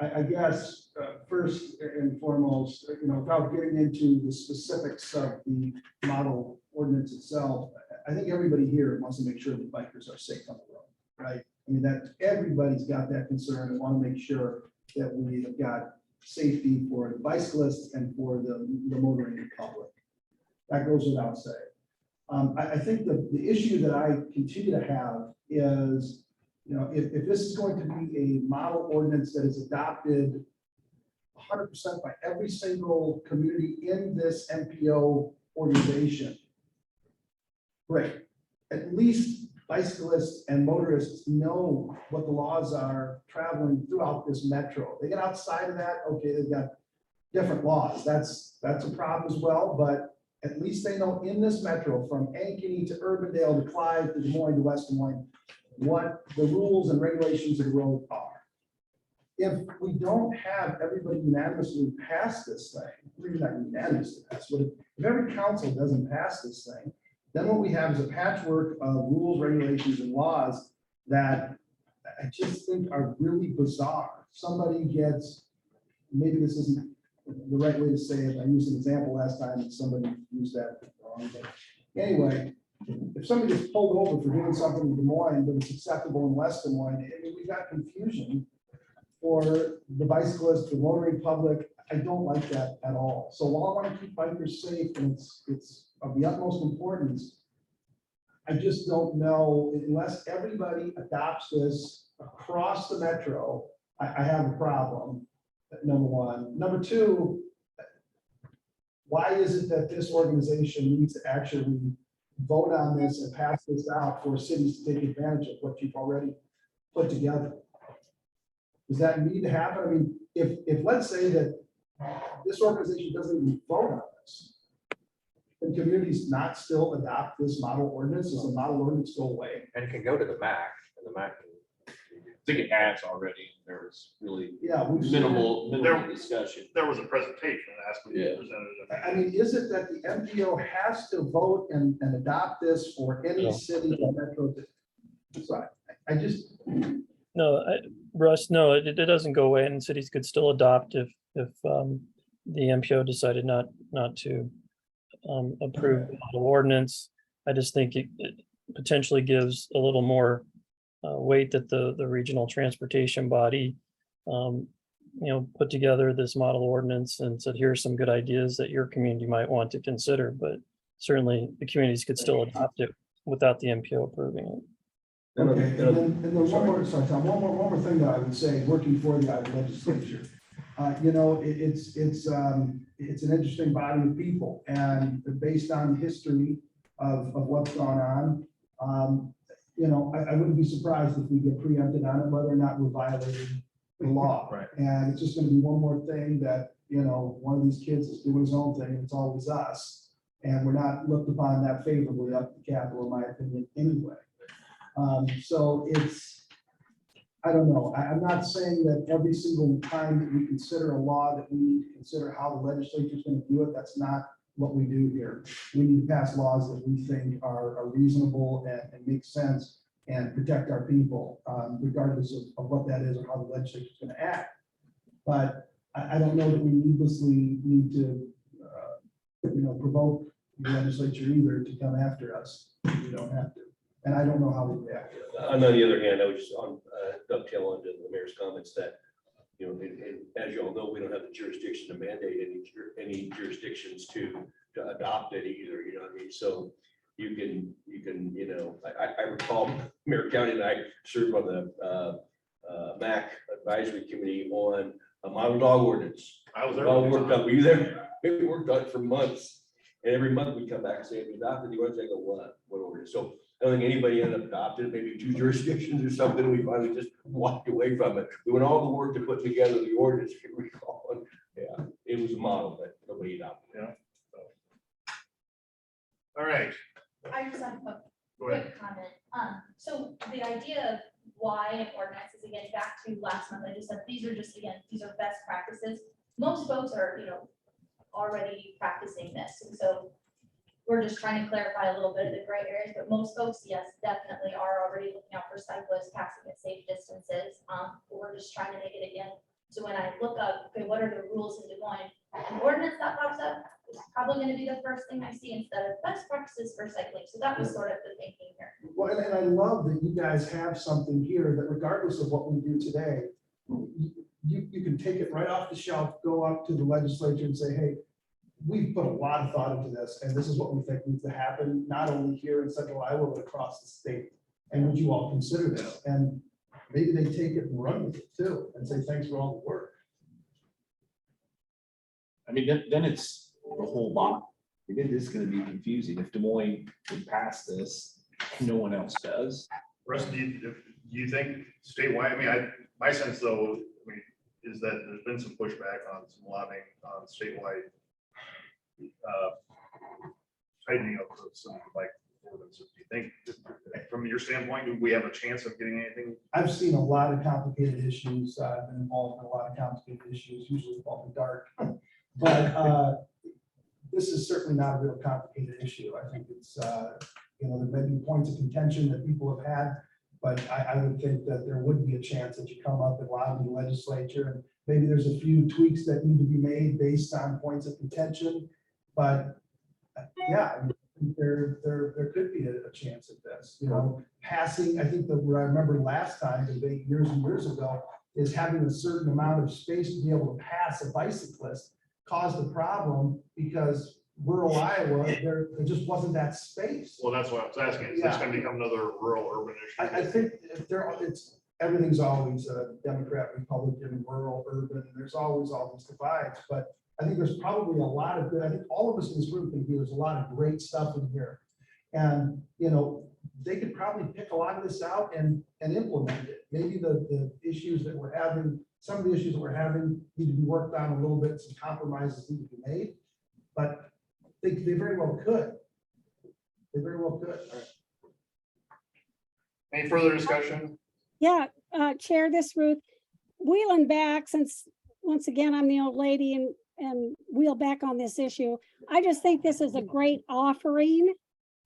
I guess first and foremost, without getting into the specifics of the model ordinance itself, I think everybody here wants to make sure that bikers are safe on the road, right? I mean, that everybody's got that concern and want to make sure that we have got safety for the bicyclists and for the motoring public. That goes without saying. I think the issue that I continue to have is, if this is going to be a model ordinance that is adopted 100% by every single community in this MPO organization, great. At least bicyclists and motorists know what the laws are traveling throughout this metro. They get outside of that, okay, they've got different laws. That's a problem as well, but at least they know in this metro, from Ankeny to Urbandale to Clyde to Des Moines to West Des Moines, what the rules and regulations of the road are. if we don't have everybody unanimously pass this thing, maybe not unanimously pass, but if every council doesn't pass this thing, then what we have is a patchwork of rules, regulations, and laws that I just think are really bizarre. Somebody gets, maybe this isn't the right way to say it. I used an example last time and somebody used that wrong. But anyway, if somebody gets pulled over for doing something in Des Moines, but it's acceptable in West Des Moines, I mean, we've got confusion for the bicyclist, the motoring public. I don't like that at all. So while I want to keep bikers safe and it's of the utmost importance, I just don't know, unless everybody adopts this across the metro, I have a problem, number one. Number two, why is it that this organization needs to actually vote on this and pass this out for cities to take advantage of what you've already put together? Does that need to happen? I mean, if let's say that this organization doesn't even vote on this, and communities not still adopt this model ordinance, does the model ordinance go away? And can go to the MAC, and the MAC I think it has already. There was really Yeah. minimal discussion. There was a presentation asked to be Yeah. presented. I mean, is it that the MPO has to vote and adopt this for any No. city or metro? So I just, No, Russ, no, it doesn't go away, and cities could still adopt if the MPO decided not to approve the model ordinance. I just think it potentially gives a little more weight that the regional transportation body, put together this model ordinance and said, here's some good ideas that your community might want to consider, but certainly the communities could still adopt it without the MPO approving it. okay, and then one more, sorry, Tom, one more thing that I would say, working for the Iowa legislature. It's an interesting body of people, and based on history of what's gone on, I wouldn't be surprised if we get preempted on it, whether or not we're violating the law. Right. And it's just gonna be one more thing that, one of these kids is doing his own thing, and it's always us. And we're not looked upon that favorably up the Capitol, in my opinion, anyway. So I don't know. I'm not saying that every single time that we consider a law that we need to consider how the legislature is going to do it. That's not what we do here. We need to pass laws that we think are reasonable and make sense and protect our people, regardless of what that is or how the legislature is going to act. But I don't know that we needlessly need to, provoke the legislature either to come after us. We don't have to. And I don't know how we react. On the other hand, I was just on dovetail onto the mayor's comments that, and as you all know, we don't have the jurisdiction to mandate any jurisdictions to adopt it either, you know what I mean? So you can, I recall Mayor County and I served on the MAC advisory committee on a model dog ordinance. I was there. All worked up. Were you there? We worked on it for months. And every month we come back and say, if you adopted the ordinance, I go, what ordinance? So I don't think anybody ended up adopting it, maybe 2 jurisdictions or something. We finally just walked away from it. We went all the work to put together the ordinance, if you recall. And yeah, it was a model, but nobody adopted. Yeah. All right. I just have a Go ahead. quick comment. So the idea of why an ordinance is, again, back to last month, I just said, these are best practices. Most folks are, already practicing this. And so we're just trying to clarify a little bit of the gray areas, but most folks, yes, definitely are already looking out for cyclists, passing at safe distances. But we're just trying to make it again. So when I look up, okay, what are the rules in Des Moines? An ordinance that pops up is probably going to be the first thing I see instead of best practices for cycling. So that was sort of the thinking here. Well, and I love that you guys have something here that regardless of what we do today, you can take it right off the shelf, go up to the legislature and say, hey, we've put a lot of thought into this, and this is what we think needs to happen, not only here in central Iowa, but across the state. And would you all consider this? And maybe they take it and run with it too, and say, thanks for all the work. I mean, then it's the whole lot. It is gonna be confusing. If Des Moines would pass this, no one else does. Russ, do you think statewide, my sense though, is that there's been some pushback on some lobbying statewide tightening up of some like ordinance. Do you think, from your standpoint, do we have a chance of getting anything? I've seen a lot of complicated issues. I've been involved in a lot of complicated issues, usually involved in dark. But this is certainly not a real complicated issue. I think it's, you know, there may be points of contention that people have had, but I would think that there would be a chance that you come up and lobby the legislature, and maybe there's a few tweaks that need to be made based on points of contention. But yeah, I think there could be a chance at this, you know, passing. I think that what I remember last time, debate years and years ago, is having a certain amount of space to be able to pass a bicyclist caused a problem because rural Iowa, there just wasn't that space. Well, that's what I was asking. Is this going to become another rural urban issue? I think if everything's always a Democrat, Republican, rural, urban, there's always all these divides, but I think there's probably a lot of good, I think all of us in this room can do, there's a lot of great stuff in here. And, you know, they could probably pick a lot of this out and implement it. Maybe the issues that we're having, some of the issues that we're having need to be worked on a little bit, some compromises need to be made, but they very well could. They very well could. Any further discussion? Yeah, Chair, this Ruth, wheeling back, since once again, I'm the old lady and wheel back on this issue. I just think this is a great offering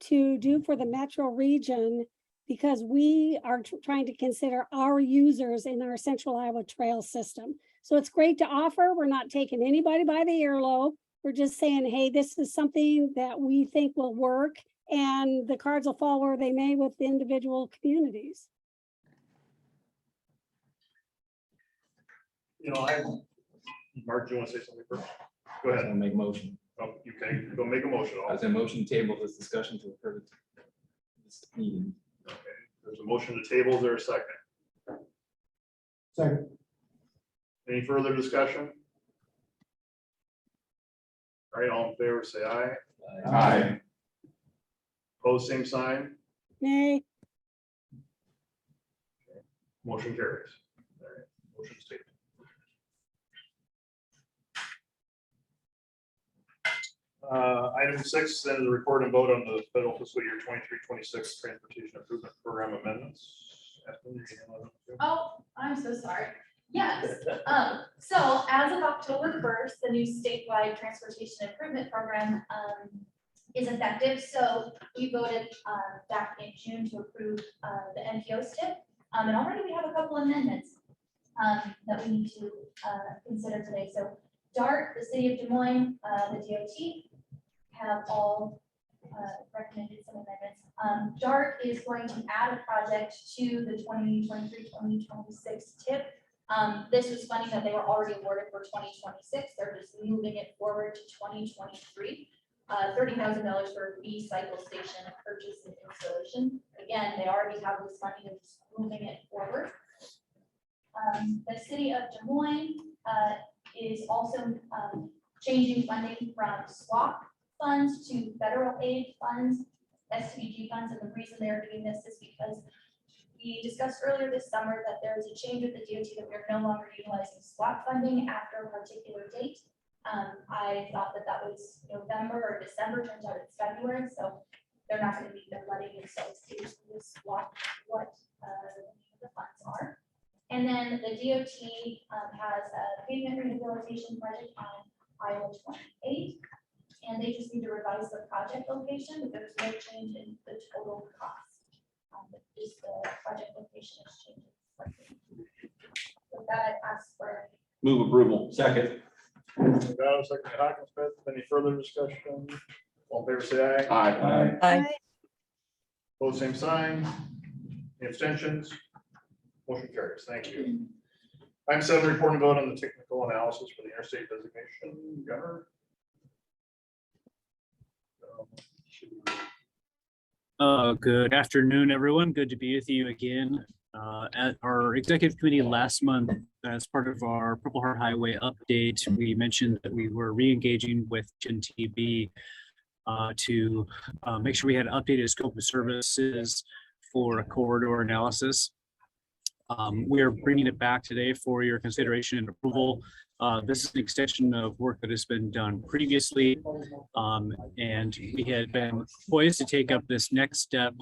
to do for the metro region because we are trying to consider our users in our Central Iowa Trail system. So it's great to offer. We're not taking anybody by the earlobe. We're just saying, hey, this is something that we think will work, and the cards will fall where they may with the individual communities. You know, Mark, do you want to say something first? Go I'm ahead. gonna make a motion. Oh, you can go make a motion. I was in motion to table this discussion to occur this meeting. Okay. There's a motion to table. Is there a second? Second. Any further discussion? All right, all in favor, say aye. Aye. Opposed, same sign. Nay, Motion carries. All right, motion's taken. Item 6, then the report and vote on the federal fiscal year 23-26 transportation improvement program amendments. Ethelyn, you handle that too? Oh, I'm so sorry. Yes, so as of October 1st, the new statewide transportation improvement program is effective. So we voted back in June to approve the MPO STIP. And already we have a couple amendments that we need to consider today. So DART, the city of Des Moines, the DOT have all recommended some amendments. DART is going to add a project to the 2023-2026 TIP. This was funding that they were already awarded for 2026. They're just moving it forward to 2023. $30,000 for a cycle station purchase and installation. Again, they already have this funding, they're just moving it forward. The city of Des Moines is also changing funding from SWAP funds to federal aid funds, STBG funds, and the reason they're doing this is because we discussed earlier this summer that there is a change with the DOT that we are no longer utilizing SWAP funding after a particular date. I thought that that was November or December, turns out it's February, so they're not going to be letting themselves use what the funds are. And then the DOT has a pavement rehabilitation project on Iowa 28, and they just need to revise the project location, but there's no change in the total cost. Just the project location is changing slightly. With that, I ask for Move approval. Second. Second by Hawkins. Any further discussion? All in favor, say aye. Aye. Aye. Opposed, same sign. Any abstentions? Motion carries. Thank you. Item 7, report and vote on the technical analysis for the interstate designation. Governor. Good afternoon, everyone. Good to be with you again. At our executive committee last month, as part of our Purple Heart Highway update, we mentioned that we were re-engaging with GNTB to make sure we had updated scope of services for a corridor analysis. We are bringing it back today for your consideration and approval. This is an extension of work that has been done previously. And we had been poised to take up this next step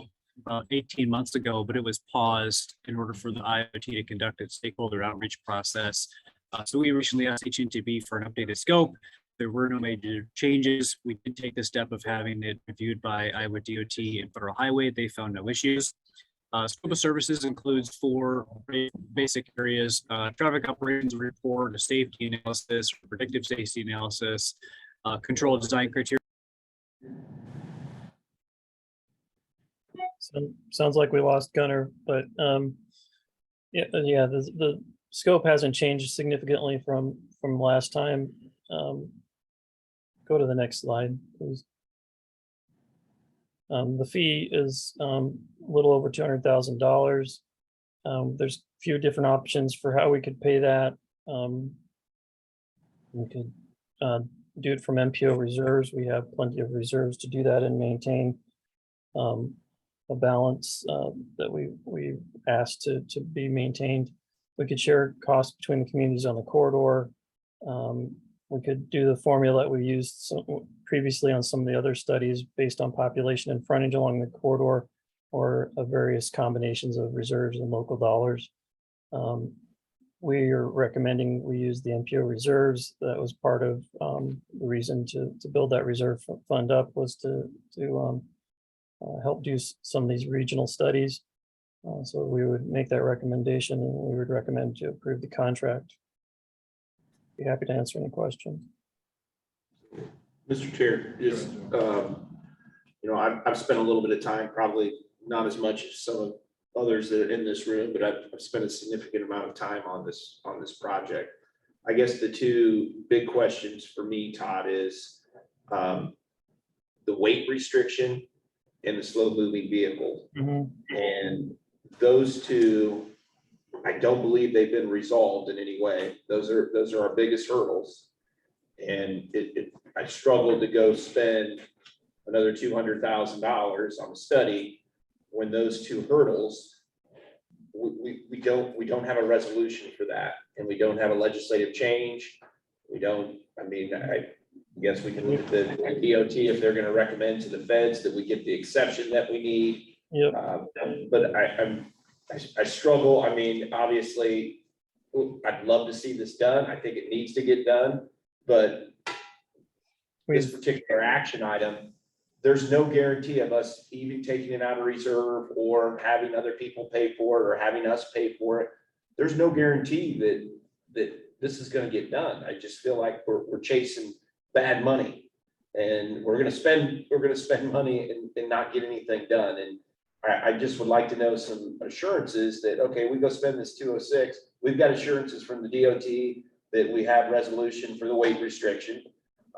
about 18 months ago, but it was paused in order for the IoT to conduct its stakeholder outreach process. So we recently asked HNTB for an updated scope. There were no major changes. We did take the step of having it reviewed by Iowa DOT and Federal Highway. They found no issues. Scope of services includes 4 basic areas: traffic operations report, a safety analysis, predictive safety analysis, control design criteria. So sounds like we lost Gunner, but yeah, the scope hasn't changed significantly from last time. Go to the next slide, please. The fee is a little over $200,000. There's a few different options for how we could pay that. We could do it from MPO reserves. We have plenty of reserves to do that and maintain a balance that we asked to be maintained. We could share costs between the communities on the corridor. We could do the formula that we used previously on some of the other studies based on population and frontage along the corridor, or various combinations of reserves and local dollars. We are recommending we use the MPO reserves. That was part of the reason to build that reserve fund up, was to help do some of these regional studies. So we would make that recommendation, and we would recommend to approve the contract. Be happy to answer any questions. Mr. Chair, just, I've spent a little bit of time, probably not as much as some of others that are in this room, but I've spent a significant amount of time on this project. I guess the 2 big questions for me, Todd, is the weight restriction and the slow moving vehicle. And those 2, I don't believe they've been resolved in any way. Those are our biggest hurdles. And I struggled to go spend another $200,000 on a study when those 2 hurdles, we don't have a resolution for that, and we don't have a legislative change. We don't, I guess we can look at the DOT if they're going to recommend to the feds that we get the exception that we need. Yep. But I struggle. Obviously, I'd love to see this done. I think it needs to get done, but this particular action item, there's no guarantee of us even taking it out of reserve or having other people pay for it or having us pay for it. There's no guarantee that this is going to get done. I just feel like we're chasing bad money, and we're going to spend money and not get anything done. And I just would like to know some assurances that, okay, we go spend this 206. We've got assurances from the DOT that we have resolution for the weight restriction.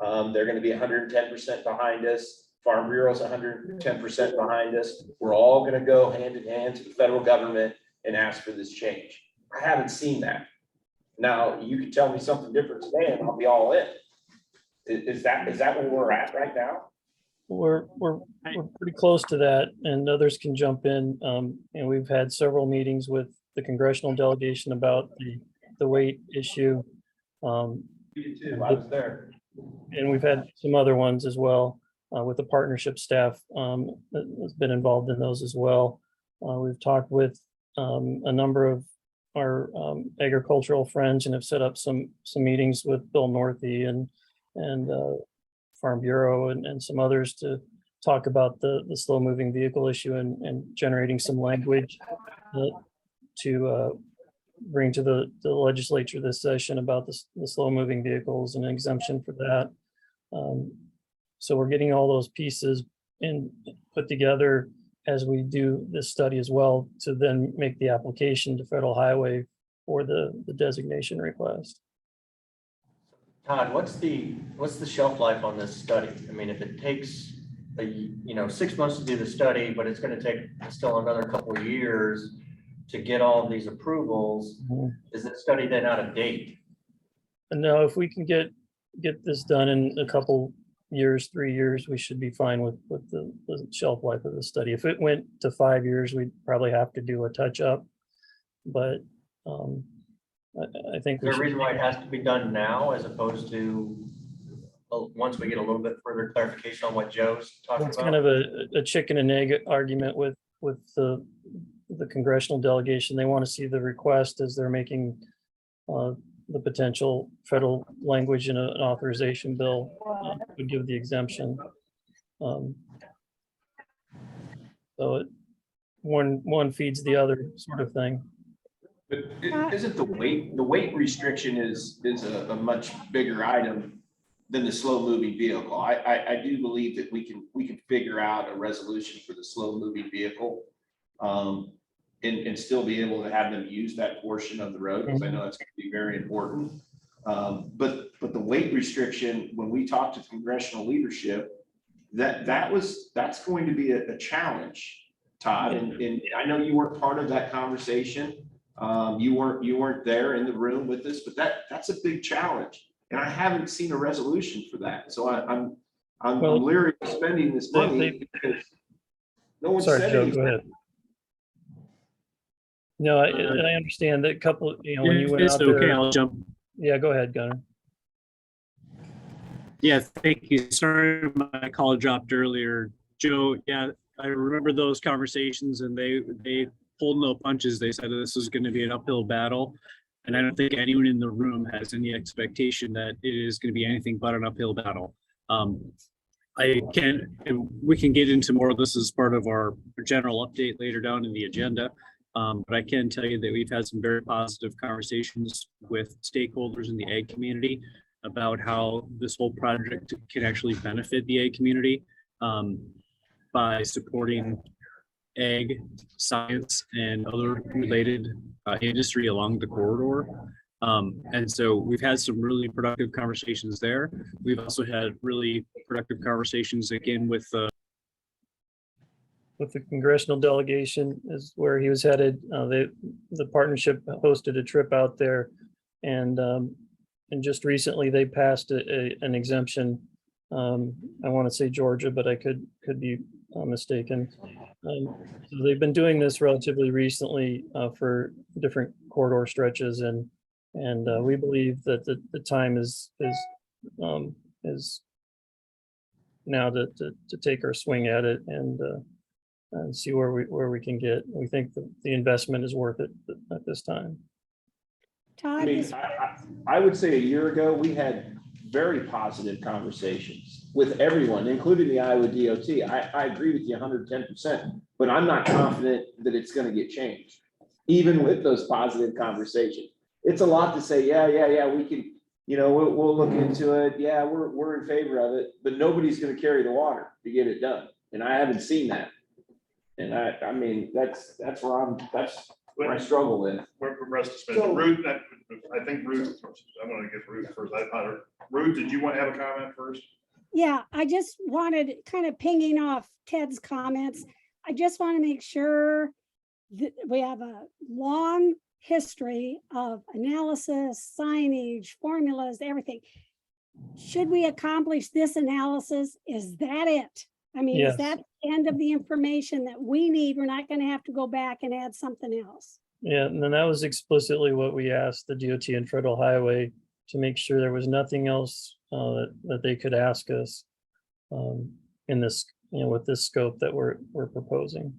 They're going to be 110% behind us. Farm Bureau's 110% behind us. We're all going to go hand in hand to the federal government and ask for this change. I haven't seen that. Now, you can tell me something different today and I'll be all in. Is that where we're at right now? We're pretty close to that, and others can jump in. And we've had several meetings with the congressional delegation about the weight issue. Me too. I was there. And we've had some other ones as well with the partnership staff that has been involved in those as well. We've talked with a number of our agricultural friends and have set up some meetings with Bill Northey and Farm Bureau and some others to talk about the slow moving vehicle issue and generating some language to bring to the legislature this session about the slow moving vehicles and an exemption for that. So we're getting all those pieces put together as we do this study as well, to then make the application to Federal Highway for the designation request. Todd, what's the shelf life on this study? I mean, if it takes 6 months to do the study, but it's going to take still another couple of years to get all of these approvals, is the study then out of date? No, if we can get this done in a couple years, 3 years, we should be fine with the shelf life of the study. If it went to 5 years, we'd probably have to do a touch up, but I think Is we there a should. reason why it has to be done now as opposed to once we get a little bit further clarification on what Joe's talking It's about? kind of a chicken and egg argument with the congressional delegation. They want to see the request as they're making the potential federal language in an authorization bill would give the exemption. So one feeds the other sort of thing. But isn't the weight restriction is a much bigger item than the slow moving vehicle? I do believe that we can figure out a resolution for the slow moving vehicle. And still be able to have them use that portion of the road, because I know that's going to be very important. But the weight restriction, when we talked to congressional leadership, that's going to be a challenge, Todd. And I know you weren't part of that conversation. You weren't there in the room with us, but that's a big challenge. And I haven't seen a resolution for that. So I'm leery of spending this money because no one Sorry, said Joe, anything. go ahead. No, I understand that couple, when you went It's out okay, there. I'll jump. Yeah, go ahead, Gunnar. Yeah, thank you. Sorry, my call dropped earlier. Joe, yeah, I remember those conversations, and they pulled no punches. They said this was going to be an uphill battle. And I don't think anyone in the room has any expectation that it is going to be anything but an uphill battle. We can get into more of this as part of our general update later down in the agenda. But I can tell you that we've had some very positive conversations with stakeholders in the ag community about how this whole project can actually benefit the ag community by supporting ag, science, and other related industry along the corridor. And so we've had some really productive conversations there. We've also had really productive conversations again with the congressional delegation is where he was headed. The partnership hosted a trip out there, and just recently they passed an exemption. I want to say Georgia, but I could be mistaken. So they've been doing this relatively recently for different corridor stretches, and we believe that the time is now to take our swing at it and see where we can get. We think the investment is worth it at this time. I Todd, mean, I would say a year ago, we had very positive conversations with everyone, including the Iowa DOT. I agree with you 110%, but I'm not confident that it's going to get changed, even with those positive conversations. It's a lot to say, yeah, we can, we'll look into it. Yeah, we're in favor of it, but nobody's going to carry the water to get it done. And I haven't seen that. And I mean, that's where I struggle with. We're rest of spend. Ruth, I think Ruth, I'm gonna get Ruth first. Ruth, did you want to have a comment first? yeah, I just wanted, kind of pinging off Ted's comments, I just want to make sure that we have a long history of analysis, signage, formulas, everything. Should we accomplish this analysis? Is that it? I mean, Yes. is that the end of the information that we need? We're not going to have to go back and add something else. Yeah, and then that was explicitly what we asked the DOT and Federal Highway, to make sure there was nothing else that they could ask us in this, with this scope that we're proposing.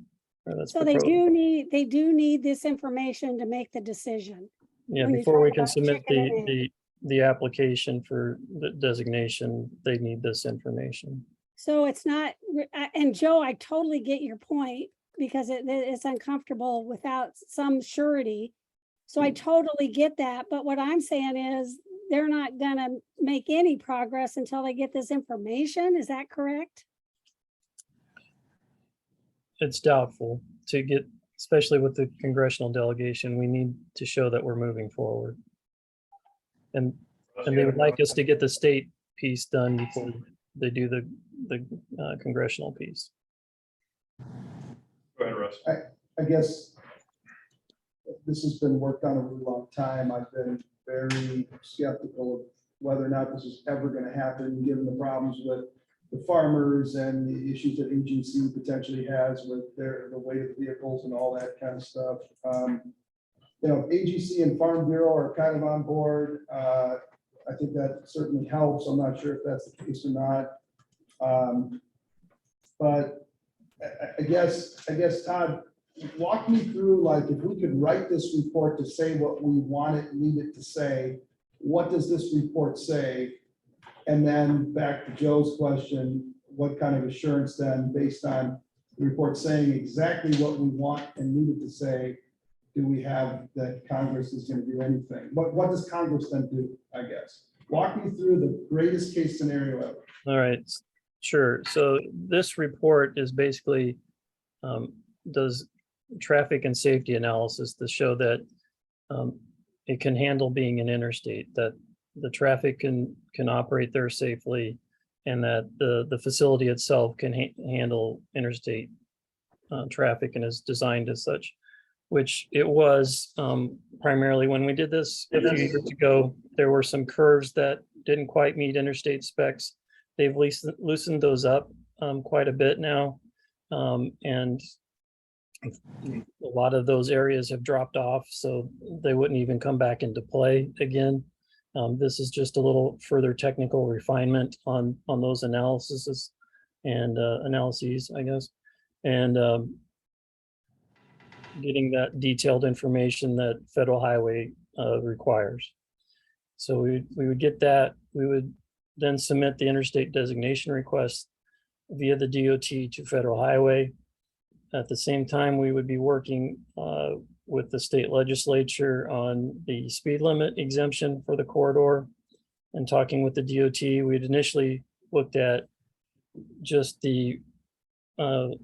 So they do need this information to make the decision. Yeah, when you before talk we can about submit chicken and egg. the application for the designation, they need this information. So it's not, and Joe, I totally get your point, because it's uncomfortable without some surety. So I totally get that. But what I'm saying is they're not gonna make any progress until they get this information. Is that correct? It's doubtful to get, especially with the congressional delegation, we need to show that we're moving forward. And they would like us to get the state piece done before they do the congressional piece. Go ahead, Russ. I guess this has been worked on a really long time. I've been very skeptical of whether or not this is ever going to happen, given the problems with the farmers and the issues that agency potentially has with the weight of vehicles and all that kind of stuff. you know, AGC and Farm Bureau are kind of on board. I think that certainly helps. I'm not sure if that's the case or not. But I guess, Todd, walk me through, like, if we could write this report to say what we want it, need it to say, what does this report say? And then back to Joe's question, what kind of assurance then, based on the report saying exactly what we want and need it to say, do we have that Congress is going to do anything? What does Congress then do, I guess? Walk me through the greatest case scenario ever. All right, sure. So this report is basically does traffic and safety analysis to show that it can handle being an interstate, that the traffic can operate there safely, and that the facility itself can handle interstate traffic and is designed as such, which it was primarily when we did this a few years ago. There were some curves that didn't quite meet interstate specs. They've loosened those up quite a bit now. And a lot of those areas have dropped off, so they wouldn't even come back into play again. This is just a little further technical refinement on those analyses and analyses, I guess, and getting that detailed information that federal highway requires. So we would get that. We would then submit the interstate designation request via the DOT to federal highway. At the same time, we would be working with the state legislature on the speed limit exemption for the corridor and talking with the DOT. We'd initially looked at just the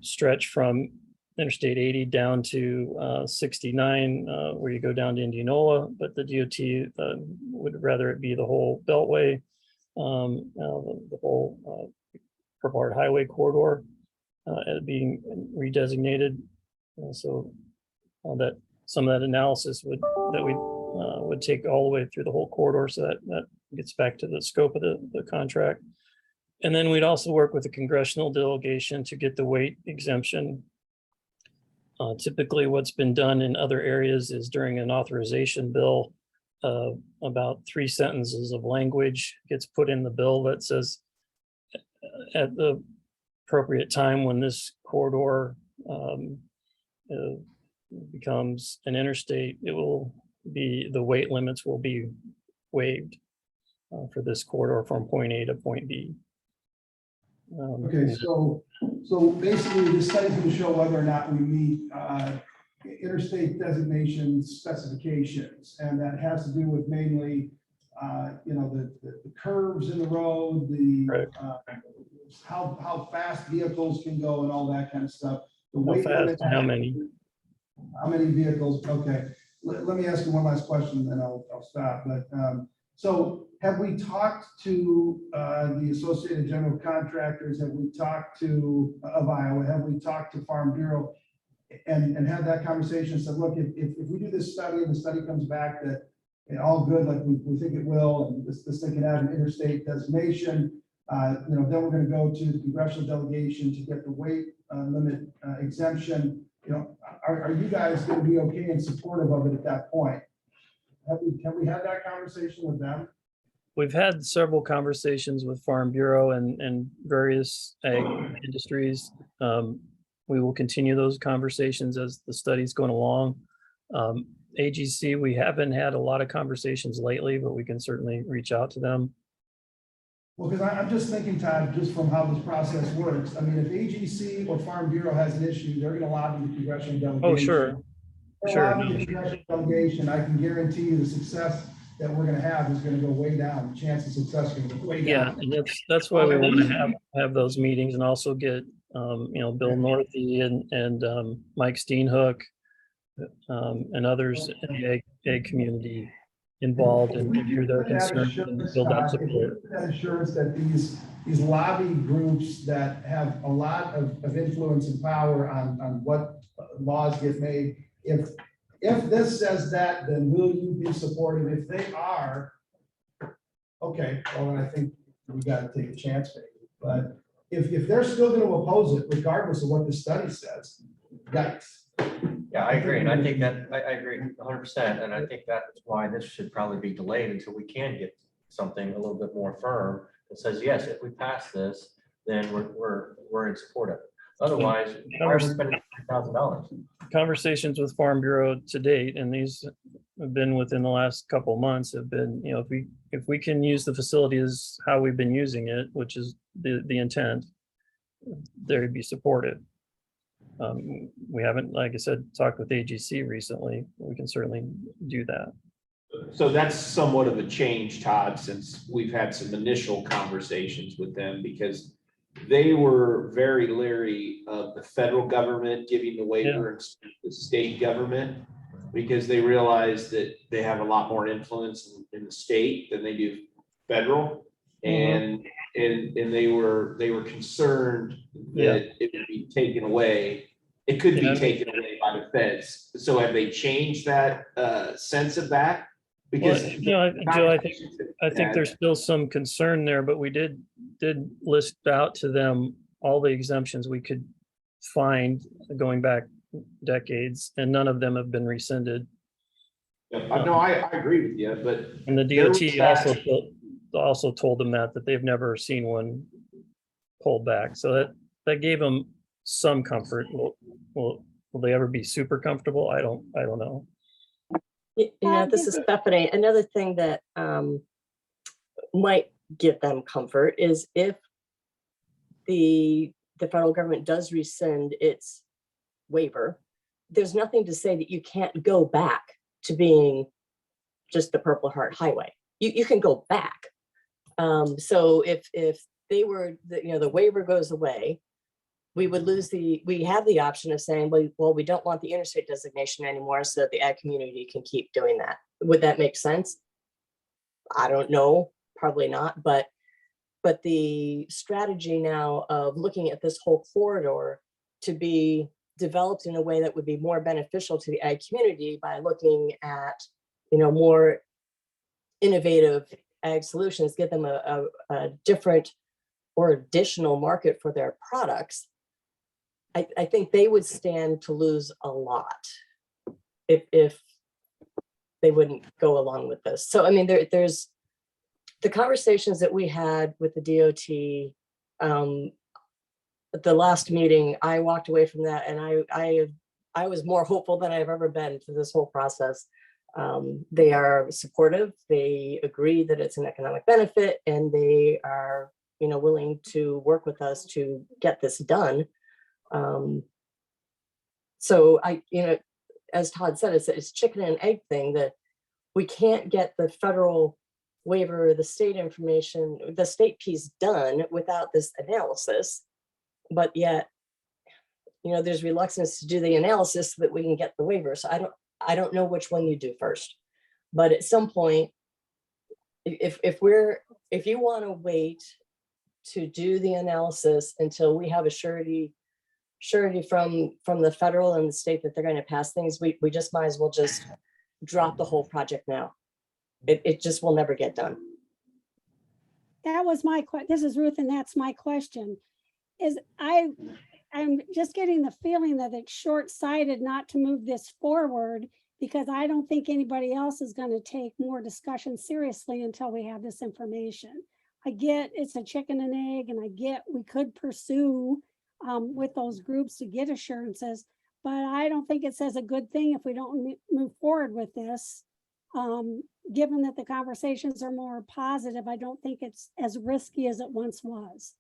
stretch from Interstate 80 down to 69, where you go down to Indianola, but the DOT would rather it be the whole Beltway, the whole Purple Heart Highway corridor being redesignated. So that some of that analysis would take all the way through the whole corridor. So that gets back to the scope of the contract. And then we'd also work with the congressional delegation to get the weight exemption. Typically what's been done in other areas is during an authorization bill, about 3 sentences of language gets put in the bill that says at the appropriate time when this corridor becomes an interstate, it will be, the weight limits will be waived for this corridor from point A to point B. Okay, so basically the study's going to show whether or not we meet interstate designation specifications, and that has to do with mainly, you know, the curves in the road, the Right. How fast vehicles can go and all that kind of stuff. The How weight fast limit, and how many? How many vehicles? Okay, let me ask you one last question, then I'll stop. But so have we talked to the Associated General Contractors? Have we talked to of Iowa? Have we talked to Farm Bureau and had that conversation? Said, look, if we do this study and the study comes back that all good, like we think it will, and this thing can have an interstate designation, you know, then we're going to go to the congressional delegation to get the weight limit exemption. You know, are you guys going to be okay and supportive of it at that point? Have we had that conversation with them? We've had several conversations with Farm Bureau and various ag industries. We will continue those conversations as the study's going along. AGC, we haven't had a lot of conversations lately, but we can certainly reach out to them. Well, because I'm just thinking, Todd, just from how this process works. I mean, if AGC or Farm Bureau has an issue, they're going to lobby the congressional delegation. Oh, sure. Sure. Lobby the congressional delegation, I can guarantee you the success that we're going to have is going to go way down. The chance of success is going to go way down. Yeah, and that's why we want to have those meetings and also get, you know, Bill Northey and Mike Steenhook and others in the ag community involved and hear their concerns and build that support. That assurance that these lobby groups that have a lot of influence and power on what laws get made, if this says that, then will you be supportive? If they are, okay, well, then I think we got to take a chance maybe. But if they're still going to oppose it, regardless of what the study says, yikes. Yeah, I agree. And I think that, I agree 100%. And I think that's why this should probably be delayed until we can get something a little bit more firm that says, yes, if we pass this, then we're in support of it. Otherwise, why are we spending $3,000? Conversations with Farm Bureau to date, and these have been within the last couple of months, have been, you know, if we can use the facility as how we've been using it, which is the intent, they'd be supportive. We haven't, like I said, talked with AGC recently. We can certainly do that. So that's somewhat of a change, Todd, since we've had some initial conversations with them, because they were very leery of the federal government giving the waiver instead of the state government, because they realized that they have a lot more influence in the state than they do federal. And they were concerned that it would be taken away. It could be taken away by the feds. So have they changed that sense of that? Because well, you know, Joe, I think there's still some concern there, but we did list out to them all the exemptions we could find going back decades, and none of them have been rescinded. No, I agree with you, but and the DOT also told them that they've never seen one pulled back. So that gave them some comfort. Will they ever be super comfortable? I don't know. Yeah, this is Stephanie. Another thing that might give them comfort is if the federal government does rescind its waiver, there's nothing to say that you can't go back to being just the Purple Heart Highway. You can go back. So if they were, the waiver goes away, we would lose we have the option of saying, well, we don't want the interstate designation anymore so that the ag community can keep doing that. Would that make sense? I don't know, probably not, but the strategy now of looking at this whole corridor to be developed in a way that would be more beneficial to the ag community by looking at, more innovative ag solutions, give them a different or additional market for their products. I think they would stand to lose a lot if they wouldn't go along with this. So, I mean, there's the conversations that we had with the DOT at the last meeting. I walked away from that and I was more hopeful than I've ever been through this whole process. They are supportive. They agree that it's an economic benefit, and they are, willing to work with us to get this done. So as Todd said, it's chicken and egg thing that we can't get the federal waiver, the state information, the state piece done without this analysis. But yet, there's reluctance to do the analysis so that we can get the waiver. So I don't know which one you do first, but at some point, if you want to wait to do the analysis until we have a surety from the federal and the state that they're going to pass things, we just might as well just drop the whole project now. It just will never get done. That was my question. This is Ruth, and that's my question. I'm just getting the feeling that it's short-sighted not to move this forward, because I don't think anybody else is going to take more discussion seriously until we have this information. I get it's a chicken and egg, and I get we could pursue with those groups to get assurances, but I don't think it says a good thing if we don't move forward with this. Given that the conversations are more positive, I don't think it's as risky as it once was.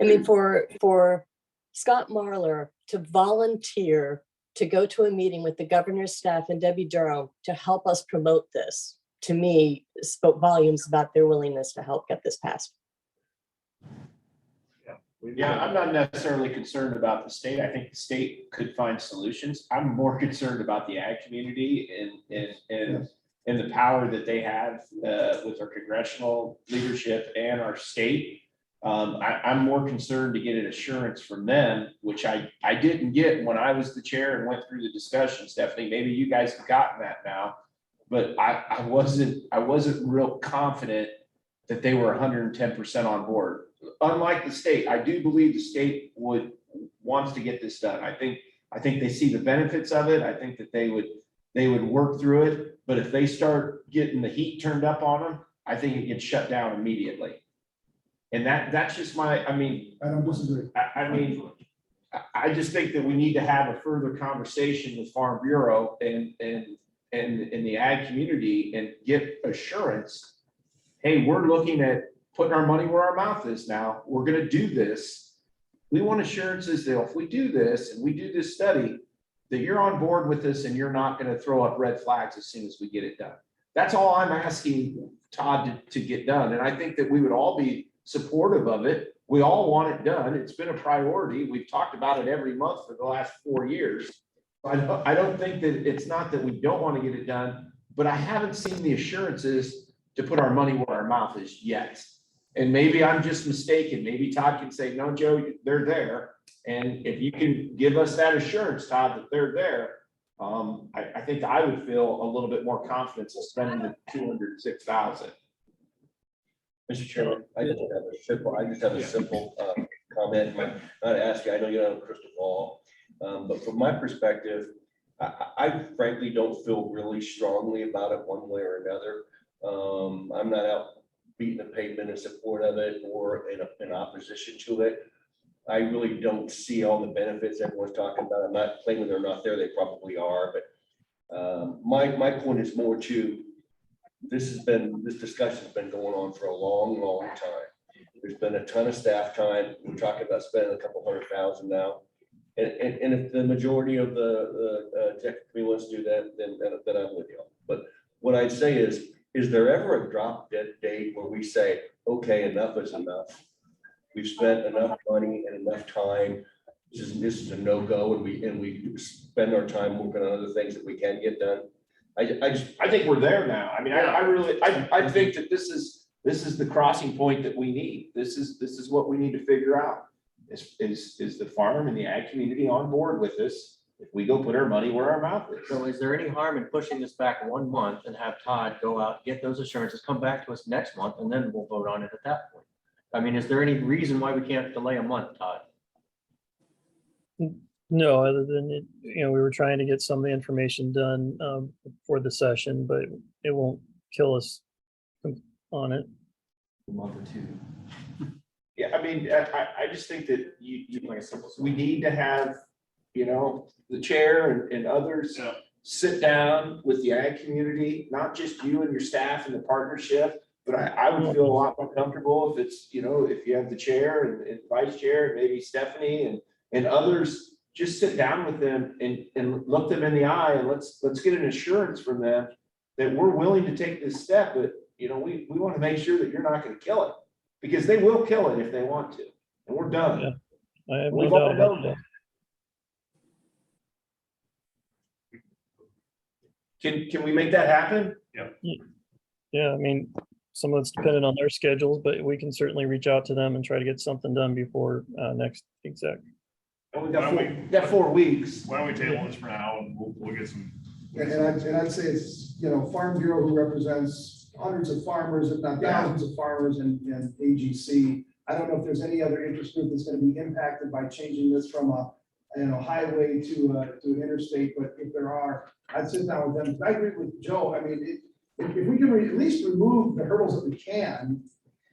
I mean, for Scott Marler to volunteer to go to a meeting with the governor's staff and Debbie Durham to help us promote this, to me, spoke volumes about their willingness to help get this passed. Yeah, I'm not necessarily concerned about the state. I think the state could find solutions. I'm more concerned about the ag community and the power that they have with our congressional leadership and our state. I'm more concerned to get an assurance from them, which I didn't get when I was the chair and went through the discussion. Stephanie, maybe you guys have gotten that now, but I wasn't real confident that they were 110% on board. Unlike the state, I do believe the state wants to get this done. I think I think they see the benefits of it. I think that they would work through it. But if they start getting the heat turned up on them, I think it gets shut down immediately. And that's just my, I mean, I don't disagree. I just think that we need to have a further conversation with Farm Bureau and the ag community and get assurance. Hey, we're looking at putting our money where our mouth is now. We're gonna do this. We want assurances that if we do this and we do this study, that you're on board with this and you're not gonna throw up red flags as soon as we get it done. That's all I'm asking Todd to get done. And I think that we would all be supportive of it. We all want it done. It's been a priority. We've talked about it every month for the last 4 years. I don't think that it's not that we don't want to get it done, but I haven't seen the assurances to put our money where our mouth is yet. And maybe I'm just mistaken. Maybe Todd can say, no, Joe, they're there. And if you can give us that assurance, Todd, that they're there, I think I would feel a little bit more confidence in spending the $206,000. Mr. Chairman, I just have a simple comment. Not asking, I know you don't have a crystal ball, but from my perspective, I frankly don't feel really strongly about it one way or another. I'm not out beating the pavement in support of it or in opposition to it. I really don't see all the benefits everyone's talking about. I'm not claiming they're not there. They probably are, but my point is more to this discussion has been going on for a long, long time. There's been a ton of staff time. We're talking about spending a couple $100,000 now. And if the majority of the executive committee wants to do that, then I'm with you. But what I'd say is there ever a drop dead date where we say, okay, enough is enough? We've spent enough money and enough time. This is a no-go, and we spend our time working on other things that we can get done. I think we're there now. I mean, I think that this is the crossing point that we need. This is what we need to figure out. Is the farm and the ag community on board with this? If we go put our money where our mouth is. So is there any harm in pushing this back 1 month and have Todd go out, get those assurances, come back to us next month, and then we'll vote on it at that point? I mean, is there any reason why we can't delay a month, Todd? No, other than it, we were trying to get some of the information done for the session, but it won't kill us on it. A month or two. Yeah, I mean, I just think that we need to have, the chair and others sit down with the ag community, not just you and your staff and the partnership. But I would feel a lot more comfortable if it's, if you have the chair and vice chair, and maybe Stephanie and others, just sit down with them and look them in the eye and let's get an assurance from them that we're willing to take this step, but we want to make sure that you're not going to kill it, because they will kill it if they want to, and we're done. Yeah, I have no We've doubt all about known that. Can we make that happen? Yeah, I mean, some of it's dependent on their schedules, but we can certainly reach out to them and try to get something done before next exec. And we've got 4 weeks. Why don't we table this for now and we'll get some. And I'd say it's, Farm Bureau, who represents hundreds of farmers, if not thousands of farmers, and AGC. I don't know if there's any other interest group that's going to be impacted by changing this from a highway to an interstate, but if there are, I'd sit down with them. I agree with Joe. I mean, if we can at least remove the hurdles that we can,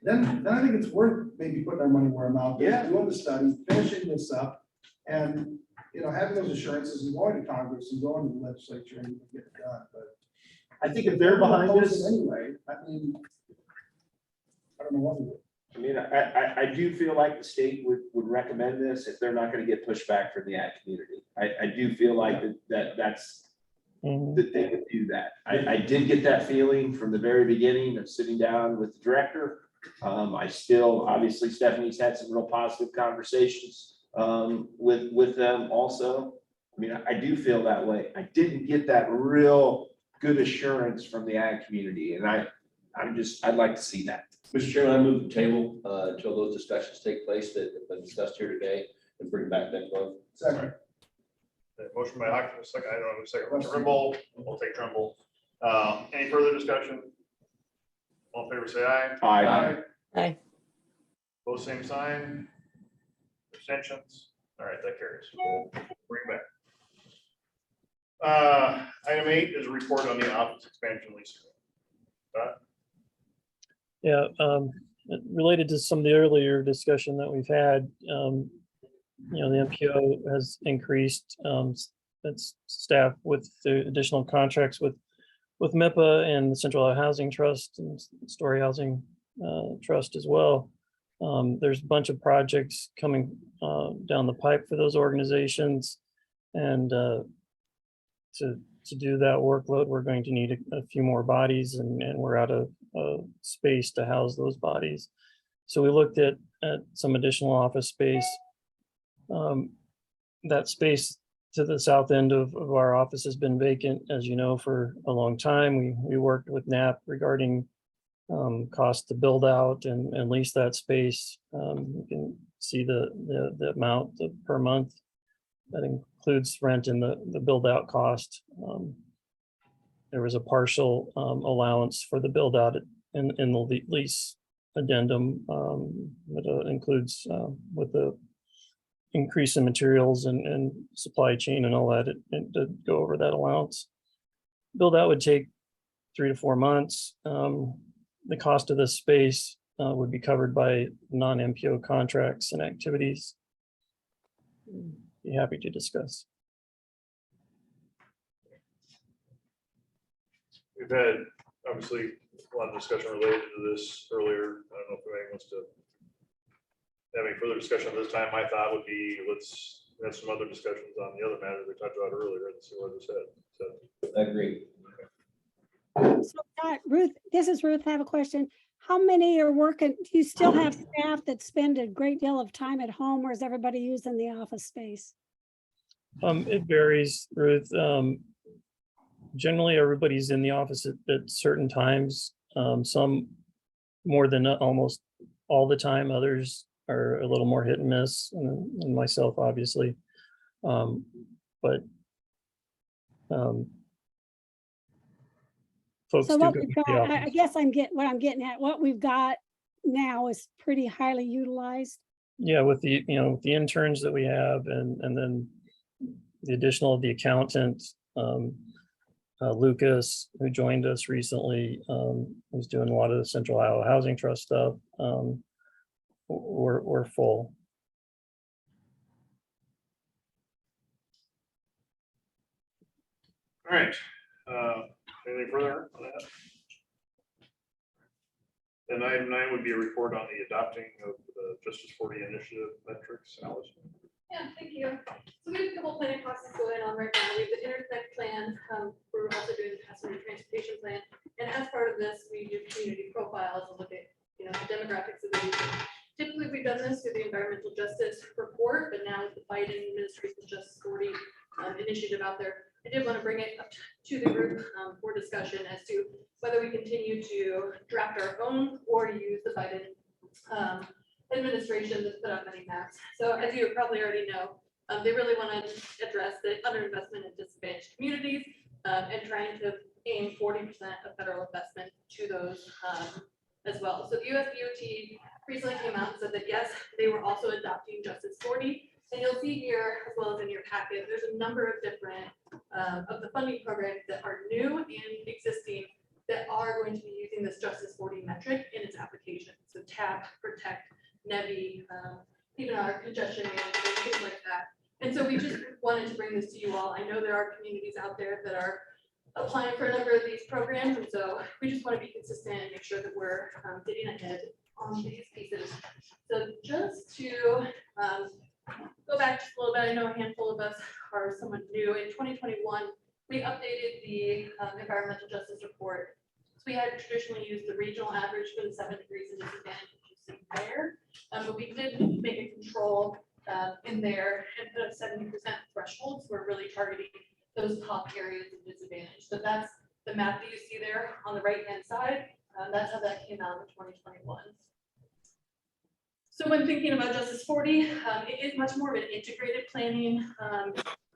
then I think it's worth maybe putting our money where our mouth is, doing the study, finishing this up, and having those assurances and going to Congress and going to the legislature and get it done. But I think if they're behind this anyway, I mean, I don't know what to do. I mean, I do feel like the state would recommend this if they're not going to get pushback from the ag community. I do feel like that's that they would do that. I did get that feeling from the very beginning of sitting down with the director. I still, obviously, Stephanie's had some real positive conversations with them also. I mean, I do feel that way. I didn't get that real good assurance from the ag community, and I'd like to see that. Mr. Chairman, I move the table until those discussions take place that have been discussed here today and bring back next month. Second. Motion by Hawkins, second, I don't know, second, Trimble, we'll take Trimble. Any further discussion? All in favor, say aye. Aye. Aye. Both same sign. Abstentions. All right, that carries. Bring it back. Item 8 is a report on the office expansion lease. Yeah, related to some of the earlier discussion that we've had, the MPO has increased its staff with the additional contracts with MIPA and the Central Housing Trust and Story Housing Trust as well. There's a bunch of projects coming down the pipe for those organizations, and to do that workload, we're going to need a few more bodies, and we're out of space to house those bodies. So we looked at some additional office space. That space to the south end of our office has been vacant, as you know, for a long time. We worked with NAP regarding cost to build out and lease that space. You can see the amount per month. That includes rent and the build out cost. There was a partial allowance for the build out in the lease addendum that includes with the increase in materials and supply chain and all that, it did go over that allowance. Build out would take 3 to 4 months. The cost of this space would be covered by non-MPO contracts and activities. Be happy to discuss. We've had obviously a lot of discussion related to this earlier. I don't know if anybody wants to have any further discussion at this time. My thought would be let's have some other discussions on the other matters we talked about earlier and see where this heads. So, I agree. So Ruth, this is Ruth. I have a question. How many are working? Do you still have staff that spend a great deal of time at home, or is everybody using the office space? It varies, Ruth. Generally, everybody's in the office at certain times. Some more than almost all the time. Others are a little more hit and miss, and myself, obviously. But folks So do what go we've to the got, office. I guess what I'm getting at, what we've got now is pretty highly utilized. Yeah, with the with the interns that we have, and then the additional of the accountant, Lucas, who joined us recently, who's doing a lot of the Central Iowa Housing Trust stuff. We're full. all right. Anything further on that? Then item 9 would be a report on the adopting of the Justice 40 initiative metrics. Alice. Yeah, thank you. So we have a couple planning processes going on right now. We have the interconnect plan. We're also doing the passenger transportation plan. And as part of this, we do community profiles and look at, the demographics of the region. Typically, we've done this through the environmental justice report, but now with the Biden administration's Justice 40 initiative out there, I did want to bring it up to the group for discussion as to whether we continue to draft our own or use the Biden administration that's put out many maps. So as you probably already know, they really want to address the underinvestment in disadvantaged communities and trying to aim 40% of federal investment to those as well. So the US DOT recently came out and said that yes, they were also adopting Justice 40. And you'll see here, as well as in your packet, there's a number of different of the funding programs that are new and existing that are going to be using this Justice 40 metric in its application. So TAP, Protect, NEVI, even our congestion management, things like that. And so we just wanted to bring this to you all. I know there are communities out there that are applying for a number of these programs. And so we just want to be consistent and make sure that we're getting ahead on these pieces. So just to go back just a little bit, I know a handful of us are somewhat new. In 2021, we updated the environmental justice report. So we had traditionally used the regional average for the 7 degrees of disadvantage you see there. But we did make a control in there and put a 70% threshold. So we're really targeting those top areas of disadvantage. So that's the map that you see there on the right-hand side. That's how that came out in 2021. So when thinking about Justice 40, it is much more of an integrated planning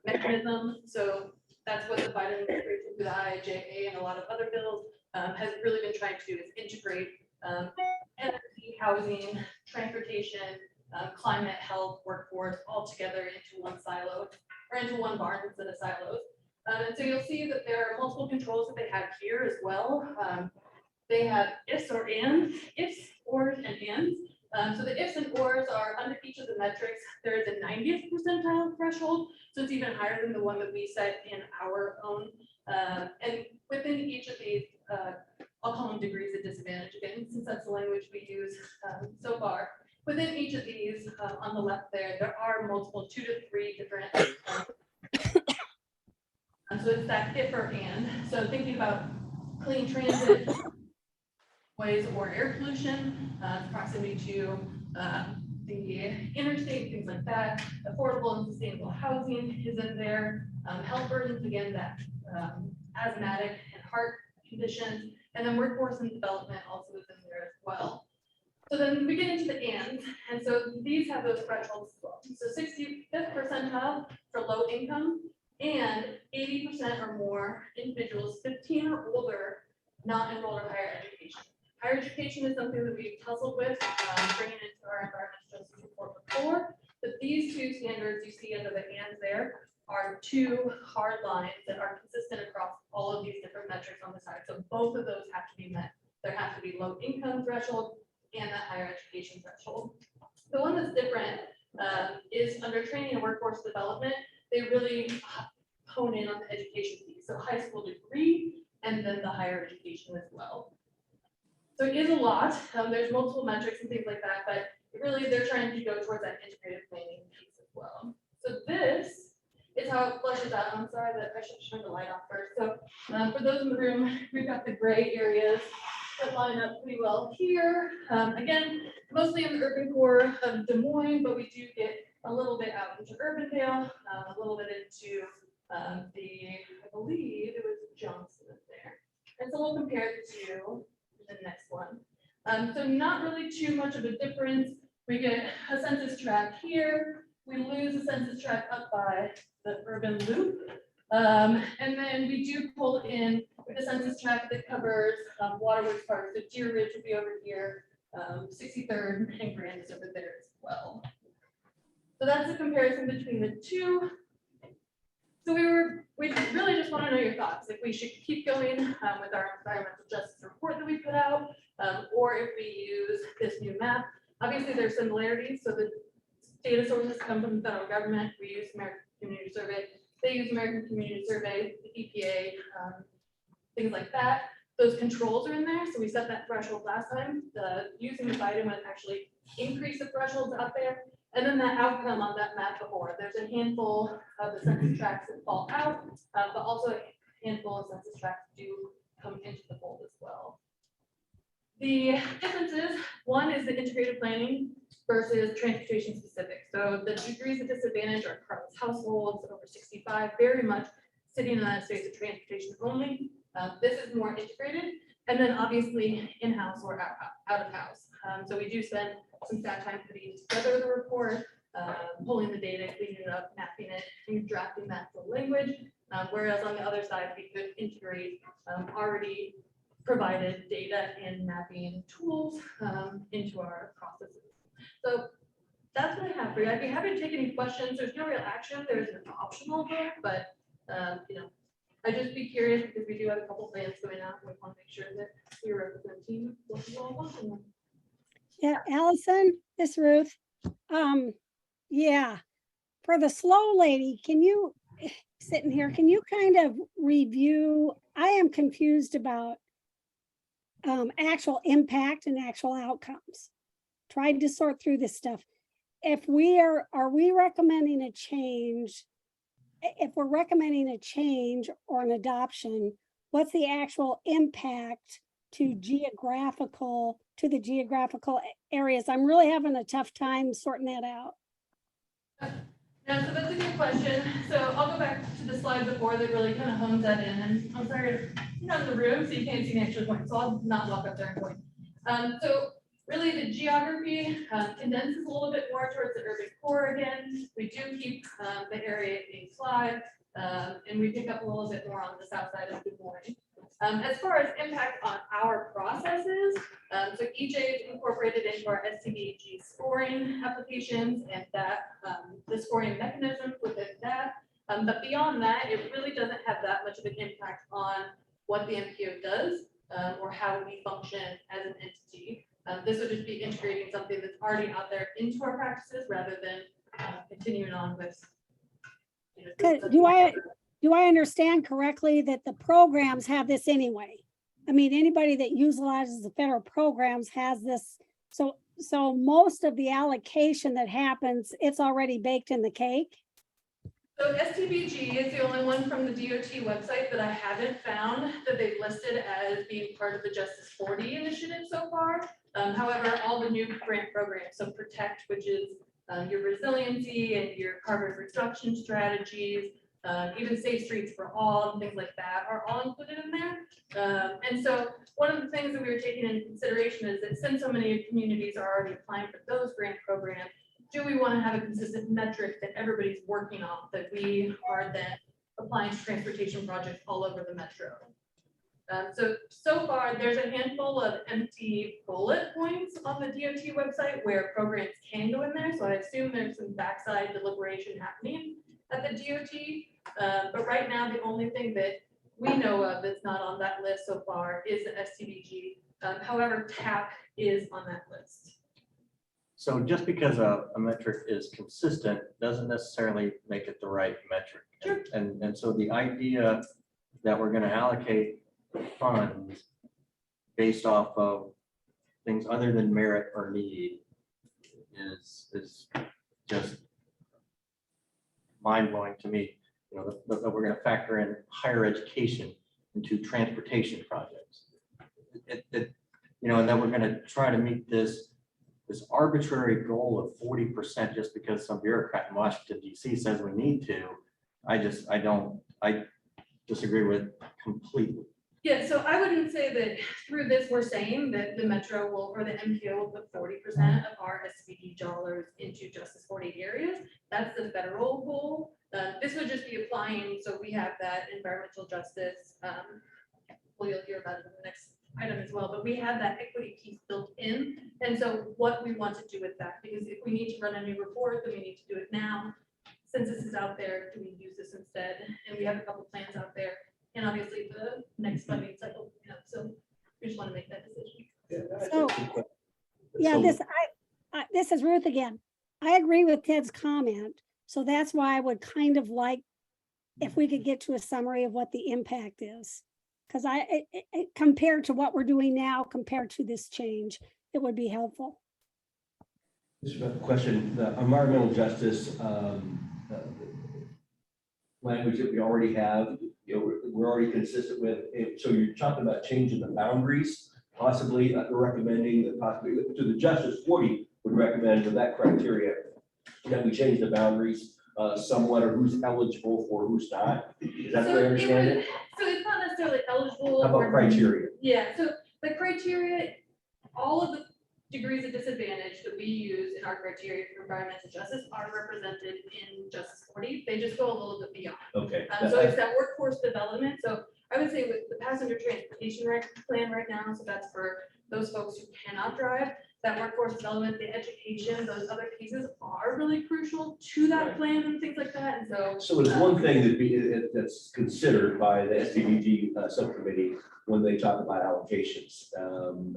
mechanism. So that's what the Biden administration through the IIJA and a lot of other bills has really been trying to do, is integrate energy, housing, transportation, climate, health, workforce all together into one silo or into one barn instead of silos. And so you'll see that there are multiple controls that they have here as well. They have ifs or ands, ifs, ors, and ands. So the ifs and ors are under each of the metrics. There is a 90th percentile threshold, so it's even higher than the one that we set in our own. And within each of these, I'll call them degrees of disadvantage again, since that's the language we use so far. Within each of these, on the left there are multiple 2 to 3 different. So it's that if or and. So thinking about clean transit, noise or air pollution, proximity to the interstate, things like that. Affordable and sustainable housing is in there. Health burdens, again, that asthmatic and heart conditions, and then workforce and development also is in there as well. So then we get into the ands, and so these have those thresholds as well. So 65th percentile for low income and 80% or more individuals 15 or older not enrolled in higher education. Higher education is something that we've tussled with, bringing into our environmental justice report before, but these two standards you see under the ands there are two hard lines that are consistent across all of these different metrics on the side. So both of those have to be met. There has to be low income threshold and that higher education threshold. The one that's different is under training and workforce development. They really hone in on the education piece. So high school degree and then the higher education as well. So it is a lot. There's multiple metrics and things like that, but really they're trying to go towards that integrated planning piece as well. So this is how it flushes out. I'm sorry that I should turn the light off first. So for those in the room, we've got the gray areas that line up pretty well here. Again, mostly in the urban core of Des Moines, but we do get a little bit out into Urbandale, a little bit into I believe it was Johnson there. And so we'll compare the two to the next one. So not really too much of a difference. We get a census tract here. We lose a census tract up by the urban loop. And then we do pull in the census tract that covers Waterworks Park. So Deer Ridge would be over here, 63rd and Grand is over there as well. So that's a comparison between the two. So we really just want to know your thoughts, if we should keep going with our environmental justice report that we put out, or if we use this new map. Obviously there's similarities. So the data sources come from the federal government. We use American Community Survey. They use American Community Survey, the EPA, things like that. Those controls are in there. So we set that threshold last time. Using the Biden would actually increase the thresholds out there. And then that outcome on that map before, there's a handful of the census tracts that fall out, but also a handful of census tracts do come into the fold as well. The differences, one is the integrated planning versus transportation specific. So the degrees of disadvantage are across households over 65, very much sitting in that space of transportation only. This is more integrated, and then obviously in-house or out of house. So we do spend some staff time putting together the report, pulling the data, cleaning it up, mapping it, and drafting that full language. Whereas on the other side, we could integrate already provided data and mapping tools into our processes. So that's what I have for you. I'd be happy to take any questions. There's no real action. There's an optional there, but I'd just be curious because we do have a couple plans going out. And we want to make sure that we're representing what you all want. Yeah, Allison, it's Ruth. Yeah, for the slow lady, can you, sitting here, can you kind of review? I am confused about actual impact and actual outcomes. Tried to sort through this stuff. If we are we recommending a change? If we're recommending a change or an adoption, what's the actual impact to the geographical areas? I'm really having a tough time sorting that out. Yeah, so that's a good question. So I'll go back to the slide before that really kind of hones that in. And I'm sorry, you're not in the room, so you can't see me actually point. So I'll not walk up there and point. So really the geography condenses a little bit more towards the urban core again. We do keep the area being flat, and we pick up a little bit more on the south side of Des Moines. As far as impact on our processes, so EJ is incorporated into our STDG scoring applications, and that the scoring mechanism within that But beyond that, it really doesn't have that much of an impact on what the MPO does or how we function as an entity. This would just be integrating something that's already out there into our practices rather than continuing on with. Do I understand correctly that the programs have this anyway? I mean, anybody that utilizes the federal programs has this. So most of the allocation that happens, it's already baked in the cake. So STBG is the only one from the DOT website that I haven't found that they've listed as being part of the Justice 40 initiative so far. However, all the new grant programs, so Protect, which is your resiliency and your carbon reduction strategies, even Safe Streets for All and things like that are all included in there. And so one of the things that we were taking into consideration is that since so many communities are already applying for those grant programs, do we want to have a consistent metric that everybody's working on, that we are then applying to transportation projects all over the metro? So far, there's a handful of empty bullet points on the DOT website where programs can go in there. So I assume there's some backside deliberation happening at the DOT. But right now, the only thing that we know of that's not on that list so far is the STBG. However, TAP is on that list. So just because a metric is consistent doesn't necessarily make it the right metric. Sure. And so the idea that we're going to allocate funds based off of things other than merit or need is just mind-blowing to me. You know, that we're going to factor in higher education into transportation projects. You know, and then we're going to try to meet this arbitrary goal of 40% just because some bureaucrat in Washington, D.C. says we need to. I disagree with completely. Yeah, so I wouldn't say that through this, we're saying that the Metro will, or the MPO will put 40% of our SVD dollars into Justice 40 areas. That's the federal goal. This would just be applying, so we have that environmental justice. Well, you'll hear about it in the next item as well, but we have that equity piece built in. And so what we want to do with that, because if we need to run a new report, then we need to do it now. Since this is out there, do we use this instead? And we have a couple plans out there. And obviously the next funding cycle, so we just want to make that decision. So, yeah, this is Ruth again. I agree with Ted's comment. So that's why I would kind of like if we could get to a summary of what the impact is. Because compared to what we're doing now, compared to this change, it would be helpful. Just a question, the environmental justice language that we already have, we're already consistent with it. So you're talking about changing the boundaries, possibly recommending that possibly to the Justice 40 would recommend with that criteria that we change the boundaries somewhat, or who's eligible for who's not. Is that the way I understand it? So it's not necessarily eligible. How about criteria? Yeah, so the criteria, all of the degrees of disadvantage that we use in our criteria for environmental justice are represented in Justice 40. They just go a little bit beyond. Okay. So it's that workforce development. So I would say with the passenger transportation plan right now, so that's for those folks who cannot drive, that workforce development, the education, those other pieces are really crucial to that plan and things like that. And so it's one thing that's considered by the SDBG subcommittee when they talk about allocations,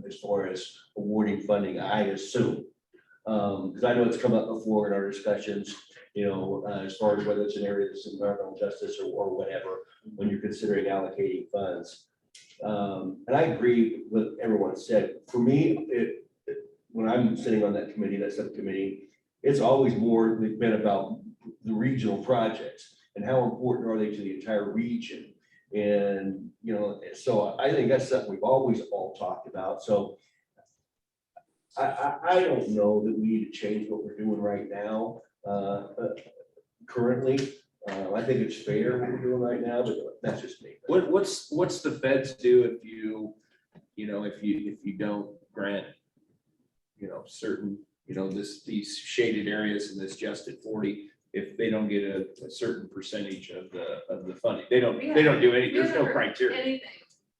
as far as awarding funding, I assume. Because I know it's come up before in our discussions, as far as whether it's an area that's environmental justice or whatever, when you're considering allocating funds. And I agree with everyone said. For me, when I'm sitting on that committee, that subcommittee, it's always more been about the regional projects and how important are they to the entire region. And, so I think that's something we've always all talked about. So I don't know that we need to change what we're doing right now. Currently, I think it's fair what we're doing right now, but that's just me. What's the feds do if you don't grant, certain, these shaded areas in this Justice 40, if they don't get a certain percentage of the funding, they don't do any, there's no criteria. Anything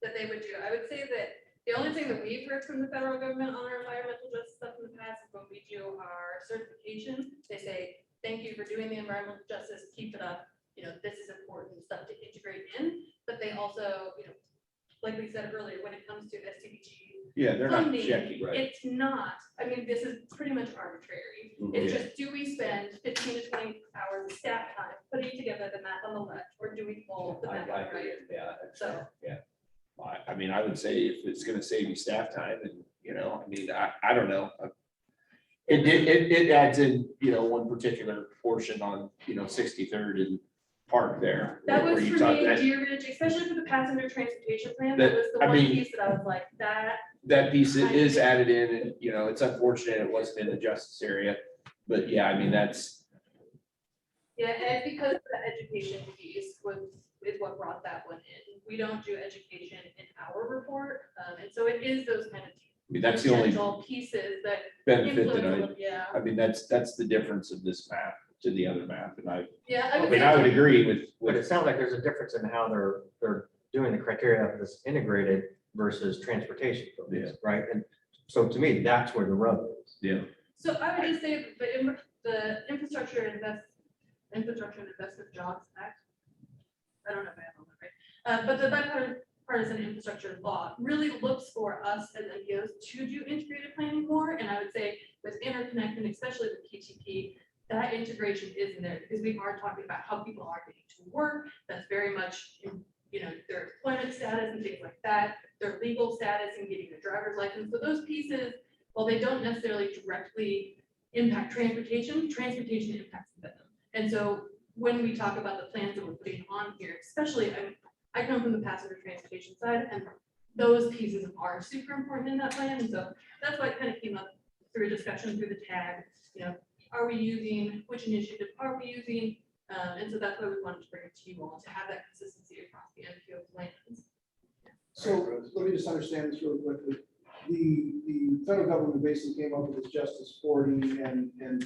that they would do. I would say that the only thing that we've heard from the federal government on our environmental justice stuff in the past is when we do our certification, they say, thank you for doing the environmental justice, keep it up. this is important stuff to integrate in, but they also, like we said earlier, when it comes to STBG Yeah, they're not funding, checking, right? it's not, I mean, this is pretty much arbitrary. It's just, do we spend 15 to 20 hours of staff time putting together the map on the left, or do we pull the map on the right? Yeah. So, I mean, I would say if it's gonna save you staff time and, I mean, I don't know. It adds in, one particular portion on, 63rd and Park there. that where was you for talk me, that- Deer Ridge, especially for the passenger transportation plan, That- that was the I one mean- piece that I was like, That piece is added in and, it's unfortunate it wasn't in the justice area. But yeah, I mean, that's, yeah, and because the education piece is what brought that one in. We don't do education in our report, and so it is those kind of that's the only tangential pieces that benefit that influence, yeah. I mean, that's the difference of this map to the other map. And Yeah, I mean, I would agree with, But it sounds like there's a difference in how they're doing the criteria of this integrated versus transportation focus, right? And so to me, that's where the rub is. Yeah. So I would just say the Infrastructure and Investment Jobs Act. I don't know if I have all that right. But the bipartisan infrastructure law really looks for us as MPOs to do integrated planning more. And I would say with interconnect and especially with PTP, that integration is in there because we are talking about how people are getting to work. That's very much, their employment status and things like that, their legal status and getting a driver's license. So those pieces, while they don't necessarily directly impact transportation impacts them. And so when we talk about the plans that we're putting on here, especially, I come from the passenger transportation side, and those pieces are super important in that plan. And so that's why it kind of came up through a discussion through the tag, are we using, which initiative are we using? And so that's why we wanted to bring it to you all, to have that consistency across the MPO plans. So let me just understand this really quickly. The federal government basically came up with this Justice 40 and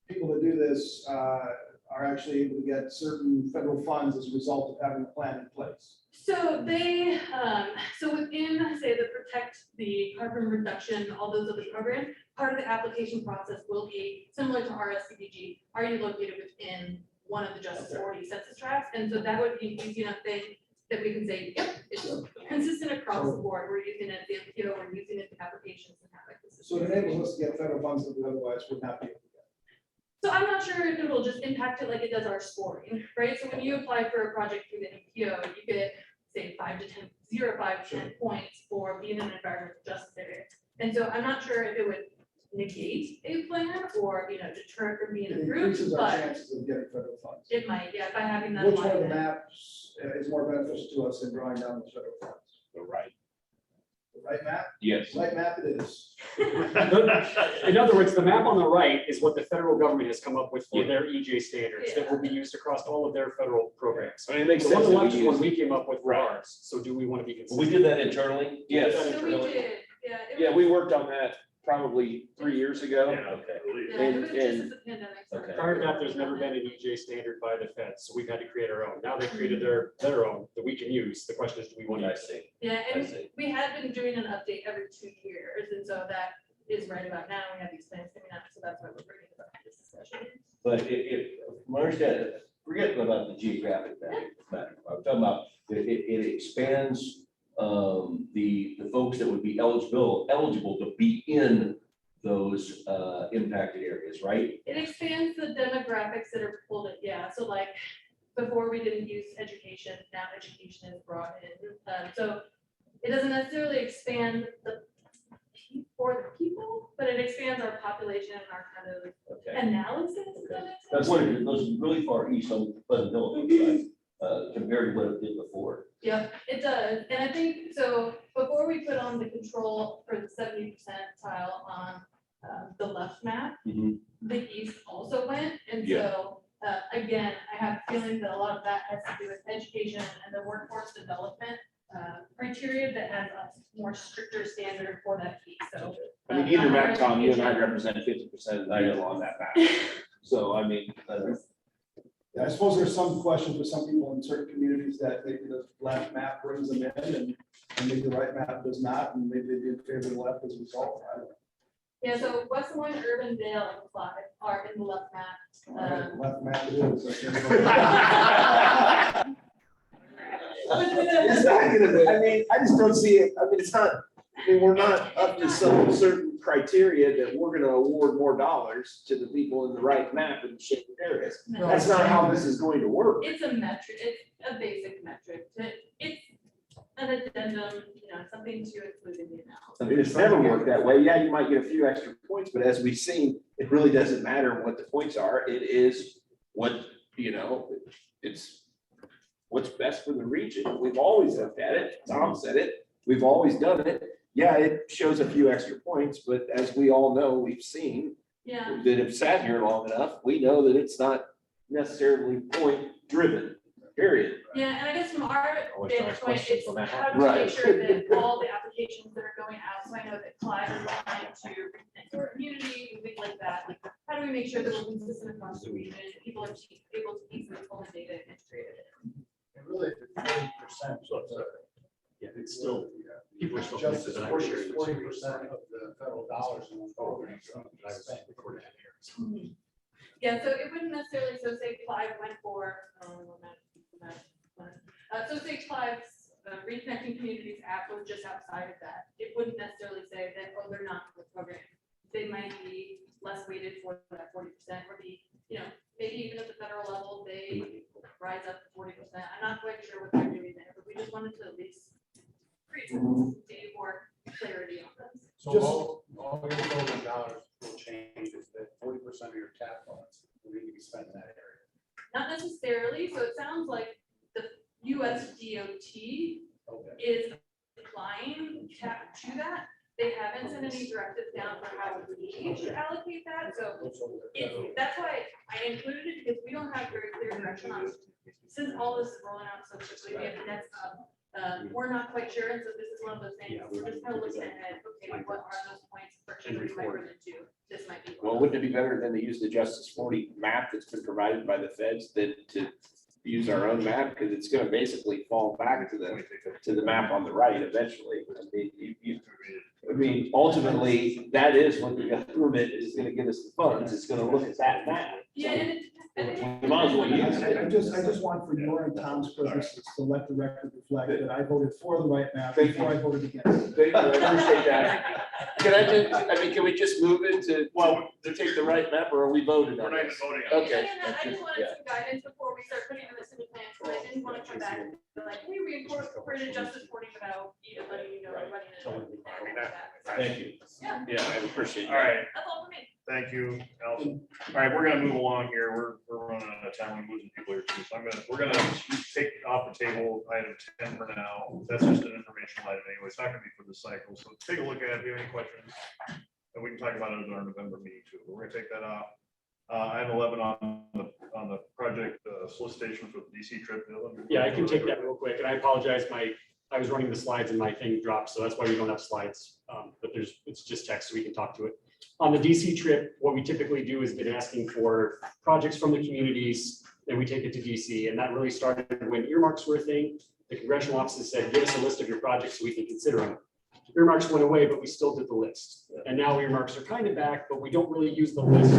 people that do this are actually able to get certain federal funds as a result of having a plan in place. So they, so within, say, the Protect, the carbon reduction, all those other programs, part of the application process will be similar to RSCDG. Are you located within one of the Justice 40 census tracts? And so that would be an easy enough thing that we can say, yep, it's consistent across the board. We're using it at the MPO, we're using it in applications and have that consistency. So it enables us to get federal funds that we otherwise would not be able to get. So I'm not sure if it will just impact it like it does our scoring, right? So when you apply for a project through the MPO, you get, say, 5 to 10, 0, 5 to 10 points for being in an environmental justice area. And so I'm not sure if it would negate a plan or, deter it from being It approved, increases our but chances of getting federal funds. it might, yeah, by having that. Which one of the alignment. maps is more beneficial to us in drawing down the federal funds? the right. The right map? Yes. Right map it is. In other words, the map on the right is what the federal government has come up with for their EJ standards that will be used across all of their federal programs. I mean, it makes The one sense. on the that left is one we we came up with for Right. ours, so do we want to be We consistent? did that internally? Yes. So we did, yeah. it Yeah, was- we worked on that probably 3 years ago. Yeah, okay. Yeah, it was just and- as the pandemic started. Okay. Prior to that, there's never been an EJ standard by the feds, so we've had to create our own. Now they've created their own that we can use. The question is, do we want to I use it? see. Yeah, I and see. we had been doing an update every 2 years, and so that is right about now. We have these plans coming out, so that's why we're bringing it up to this discussion. But from my understanding, forget about the geographic map. I'm talking about, it expands the folks that would be eligible to be in those impacted areas, right? It expands the demographics that are pulled in, yeah, so like, before we didn't use education, now education is brought in. So it doesn't necessarily expand for the people, but it expands our population and our kind of Okay. analysis. If that makes sense. That's what it goes really far east on Pleasant Hill, right? Compared to what it did before. Yep, it does, and I think, so before we put on the control for the 70% tile on the left map, Mhm. the east also went, and Yeah. so, again, I have a feeling that a lot of that has to do with education and the workforce development criteria that has a more stricter standard for that piece, so. I mean, either higher map, Tom, you and I education- represent 50% of the people on that map. So, I mean, Yeah, I suppose there's some question for some people in certain communities that maybe the left map brings them in and maybe the right map does not, and maybe they did favor the left as a result. I don't know. Yeah, so West Des Moines, Urbandale, and Clyde are in the left map. Left map it is. It's not gonna be, I mean, I just don't see it, I mean, it's not, I mean, we're not up to some certain criteria that we're gonna award more dollars to the people in the right map and shape areas. That's not how this is going to work. It's a metric, it's a basic metric, it's an addendum, something to include in the analysis. I mean, it's never worked that way. Yeah, you might get a few extra points, but as we've seen, it really doesn't matter what the points are. It is what, it's what's best for the region. We've always looked at it. Tom said it. We've always done it. Yeah, it shows a few extra points, but as we all know, we've seen Yeah, that have sat here long enough, we know that it's not necessarily point driven, period. yeah, and I guess from our Always vantage ask point, questions it's when that how do we make happens. sure that all the applications that are going out, so I know that Clyde is applying to reconnect our community, and things like that. Like, how do we make sure that we're consistent across the region, people are able to easily pull the data and integrate it? Really, 40%. Yeah, it's still, people are still. Just that I was sharing this. 40% of the federal dollars in the program. Yeah, so it wouldn't necessarily, so say Clyde went for, so say Clyde's reconnecting communities app was just outside of that. It wouldn't necessarily say that, oh, they're not in the program. They might be less weighted for that 40% or be, maybe even at the federal level, they rise up to 40%. I'm not quite sure what they're doing there, but we just wanted to at least create some more clarity on this. So all your program dollars will change is that 40% of your TAP funds will need to be spent in that area. Not necessarily, so it sounds like the US DOT is applying to that. They haven't sent any directives down for how we should allocate that, so that's why I included it, because we don't have very clear direction on it. Since all this is rolling out so quickly, we have the next up, we're not quite sure, and so this is one of those things, we're just kind of looking ahead, okay, what are those points of friction that we might run into? This might be. Well, wouldn't it be better than to use the Justice 40 map that's been provided by the feds than to use our own map? Because it's gonna basically fall back to the map on the right eventually. I mean, ultimately, that is what the government is gonna give us the funds. It's gonna look at that map. Yeah, and We might as well use it. I just want for your and Tom's purposes to let the record reflect that I voted for the right map Thank before you. I voted against it. Thank you, I appreciate that. Can we just move into, to take the right map, or are we voting We're on not even this? voting on it. Okay. I just wanted some guidance before we start putting this in the plan, so I didn't want to come back and be like, hey, we incorporated justice reporting without even letting you know, running it. Thank you. Yeah, Yeah, I appreciate All that. right, that's all for me. thank you, Allison. All right, we're gonna move along here. We're running out of time. We're losing people here too. So we're gonna take off the table item 10 for now. That's just an informational item anyway. It's not gonna be for the cycle. So take a look at it. If you have any questions, and we can talk about it at our November meeting too. But we're gonna take that off. Item 11 on the project solicitation for the DC trip. Dylan. Yeah, I can take that real quick, and I apologize, I was running the slides and my thing dropped, so that's why we don't have slides. But it's just text, so we can talk to it. On the DC trip, what we typically do is been asking for projects from the communities, and we take it to DC, and that really started when earmarks were a thing. The congressional offices said, give us a list of your projects so we can consider them. Earmarks went away, but we still did the list. And now earmarks are kind of back, but we don't really use the list.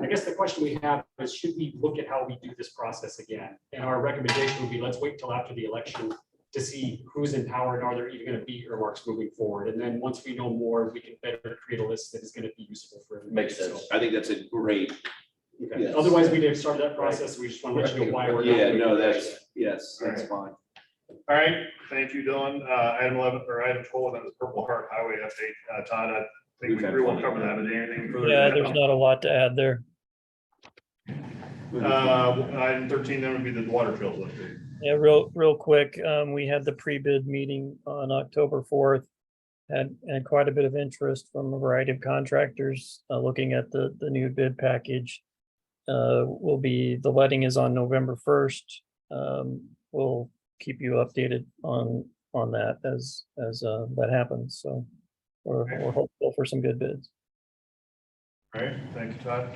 I guess the question we have is, should we look at how we do this process again? And our recommendation would be, let's wait till after the election to see who's in power and are there even going to be earmarks moving forward. And then once we know more, we can better create a list that is going to be useful for everybody. Makes sense. I think that's a great. Okay. Yes. Otherwise, we'd have started that process. We just want to let you know why we're not. Yeah, doing no, it. yes, that's fine. All right, thank you, Dylan. Item 11 or item 12, that was Purple Heart Highway update. Todd, I think we pretty well covered that, but anything further? Yeah, there's not a lot to add there. Item 13, then would be the water trails update. Yeah, real quick, we had the pre-bid meeting on October 4th. Had quite a bit of interest from a variety of contractors looking at the new bid package. The letting is on November 1st. We'll keep you updated on that as that happens. So we're hopeful for some good bids. All right, thank you, Todd.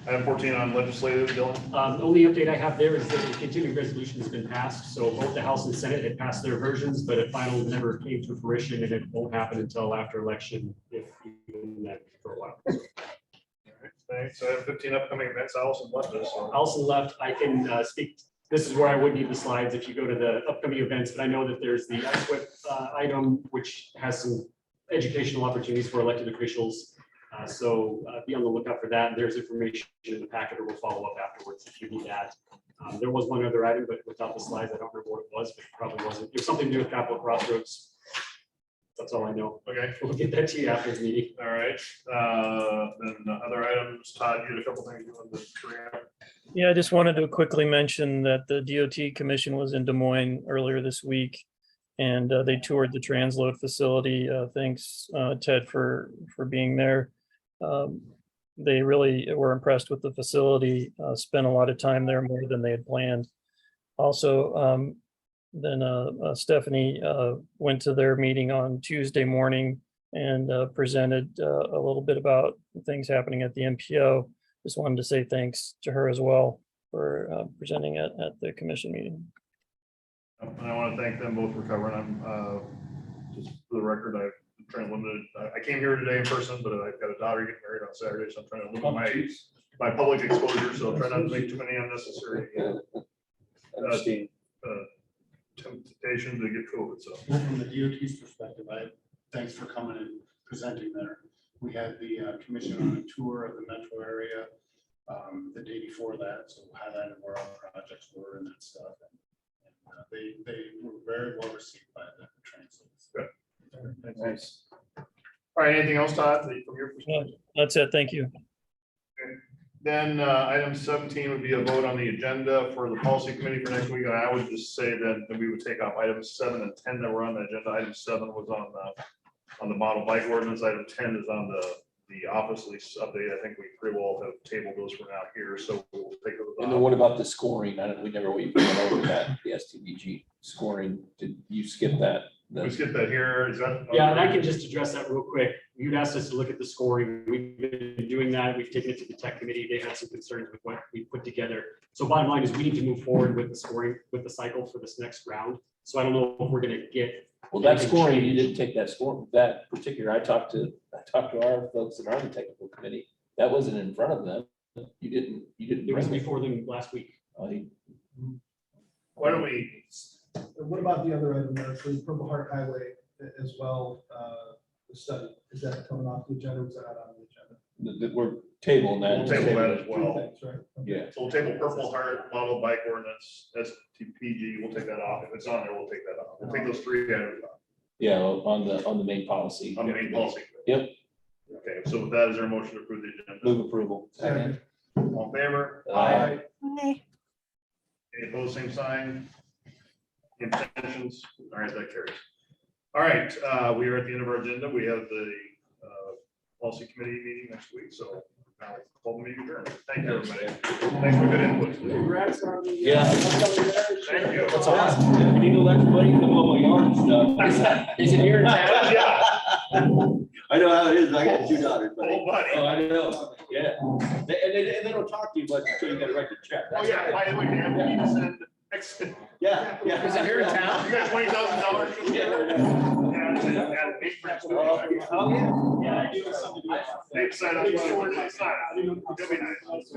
Item 14 on legislative, Dylan. The only update I have there is that the continuing resolution has been passed, so both the House and Senate had passed their versions, but a final never came to fruition, and it won't happen until after election, if even that for a while. Thanks. Item 15 upcoming events. Allison left us. So. Allison left. I can speak. This is where I would need the slides if you go to the upcoming events, but I know that there's the ISWIP item, which has some educational opportunities for elected officials. So be on the lookout for that. There's information in the packet, or we'll follow up afterwards if you need that. There was one other item, but without the slides, I don't remember what it was, but it probably wasn't. It was something to do with Capital Crossroads. That's all I know. Okay. We'll get that to you after the meeting. All right. Then other items. Todd, you had a couple things you wanted to bring up. Yeah, I just wanted to quickly mention that the DOT commission was in Des Moines earlier this week. And they toured the transload facility. Thanks, Ted, for being there. They really were impressed with the facility, spent a lot of time there, more than they had planned. Also, then Stephanie went to their meeting on Tuesday morning and presented a little bit about things happening at the MPO. Just wanted to say thanks to her as well for presenting at the commission meeting. And I want to thank them both for covering them. Just for the record, I'm trying to limit it. I came here today in person, but I've got a daughter getting married on Saturday, so I'm trying to limit my public exposure. So I'll try not to make too many unnecessary temptation to get COVID. So From the DOT's perspective, thanks for coming and presenting there. We had the commission on a tour of the metro area the day before that, so highlighted where our projects were and that stuff. They were very well received by the translates. good. Nice. All right. Anything else, Todd, from your perspective? That's it. Thank you. Then item 17 would be a vote on the agenda for the policy committee for next week. And I would just say that we would take off items 7 and 10 that were on the agenda. Item 7 was on the model bike ordinance. Item 10 is on the office lease update. I think we pretty well have tabled those for now here. So we'll take those. And then what about the scoring? We never went over that, the STVG scoring. Did you skip that? We skip that here. Is that? Yeah, and I can just address that real quick. You'd asked us to look at the scoring. We've been doing that. We've taken it to the tech committee. They had some concerns with what we put together. So bottom line is we need to move forward with the scoring, with the cycle for this next round. So I don't know if we're going to get. Well, that scoring, you didn't take that score, that particular, I talked to our folks in our technical committee. That wasn't in front of them. You didn't. It was before them last week. Why don't we? What about the other item, the Purple Heart Highway as well, the study? Is that coming off the agenda? Was that on the agenda? We're tabling that. We'll table that as well. Thanks, right? Okay. Yeah. So we'll table Purple Heart model bike ordinance, STPG. We'll take that off. If it's on there, we'll take that off. We'll take those 3 items off. Yeah, on the main policy. On the main policy. Yep. Okay, so with that, is there a motion to approve the agenda? Move approval. Second. All in favor? Aye. Hi. Any opposed, same sign? Any abstentions? All right, that carries. All right, we are at the end of our agenda. We have the policy committee meeting next week, so now call the meeting adjourned. Thank you, everybody. Thanks for good input. Congrats on the. Yeah. Thank you. That's awesome. We need to let everybody come on my yard and stuff. Is it here in town? Yeah. I know how it is. I got 2 daughters. But Oh, buddy. Oh, I know. Yeah. And they don't talk to you much until you got to write the check. Oh, yeah, by the way, Dan, we need to send. yeah, yeah. Is it here in town? You got $20,000. Oh, yeah. Yeah, I do have something to do. They sign up. It'll be nice.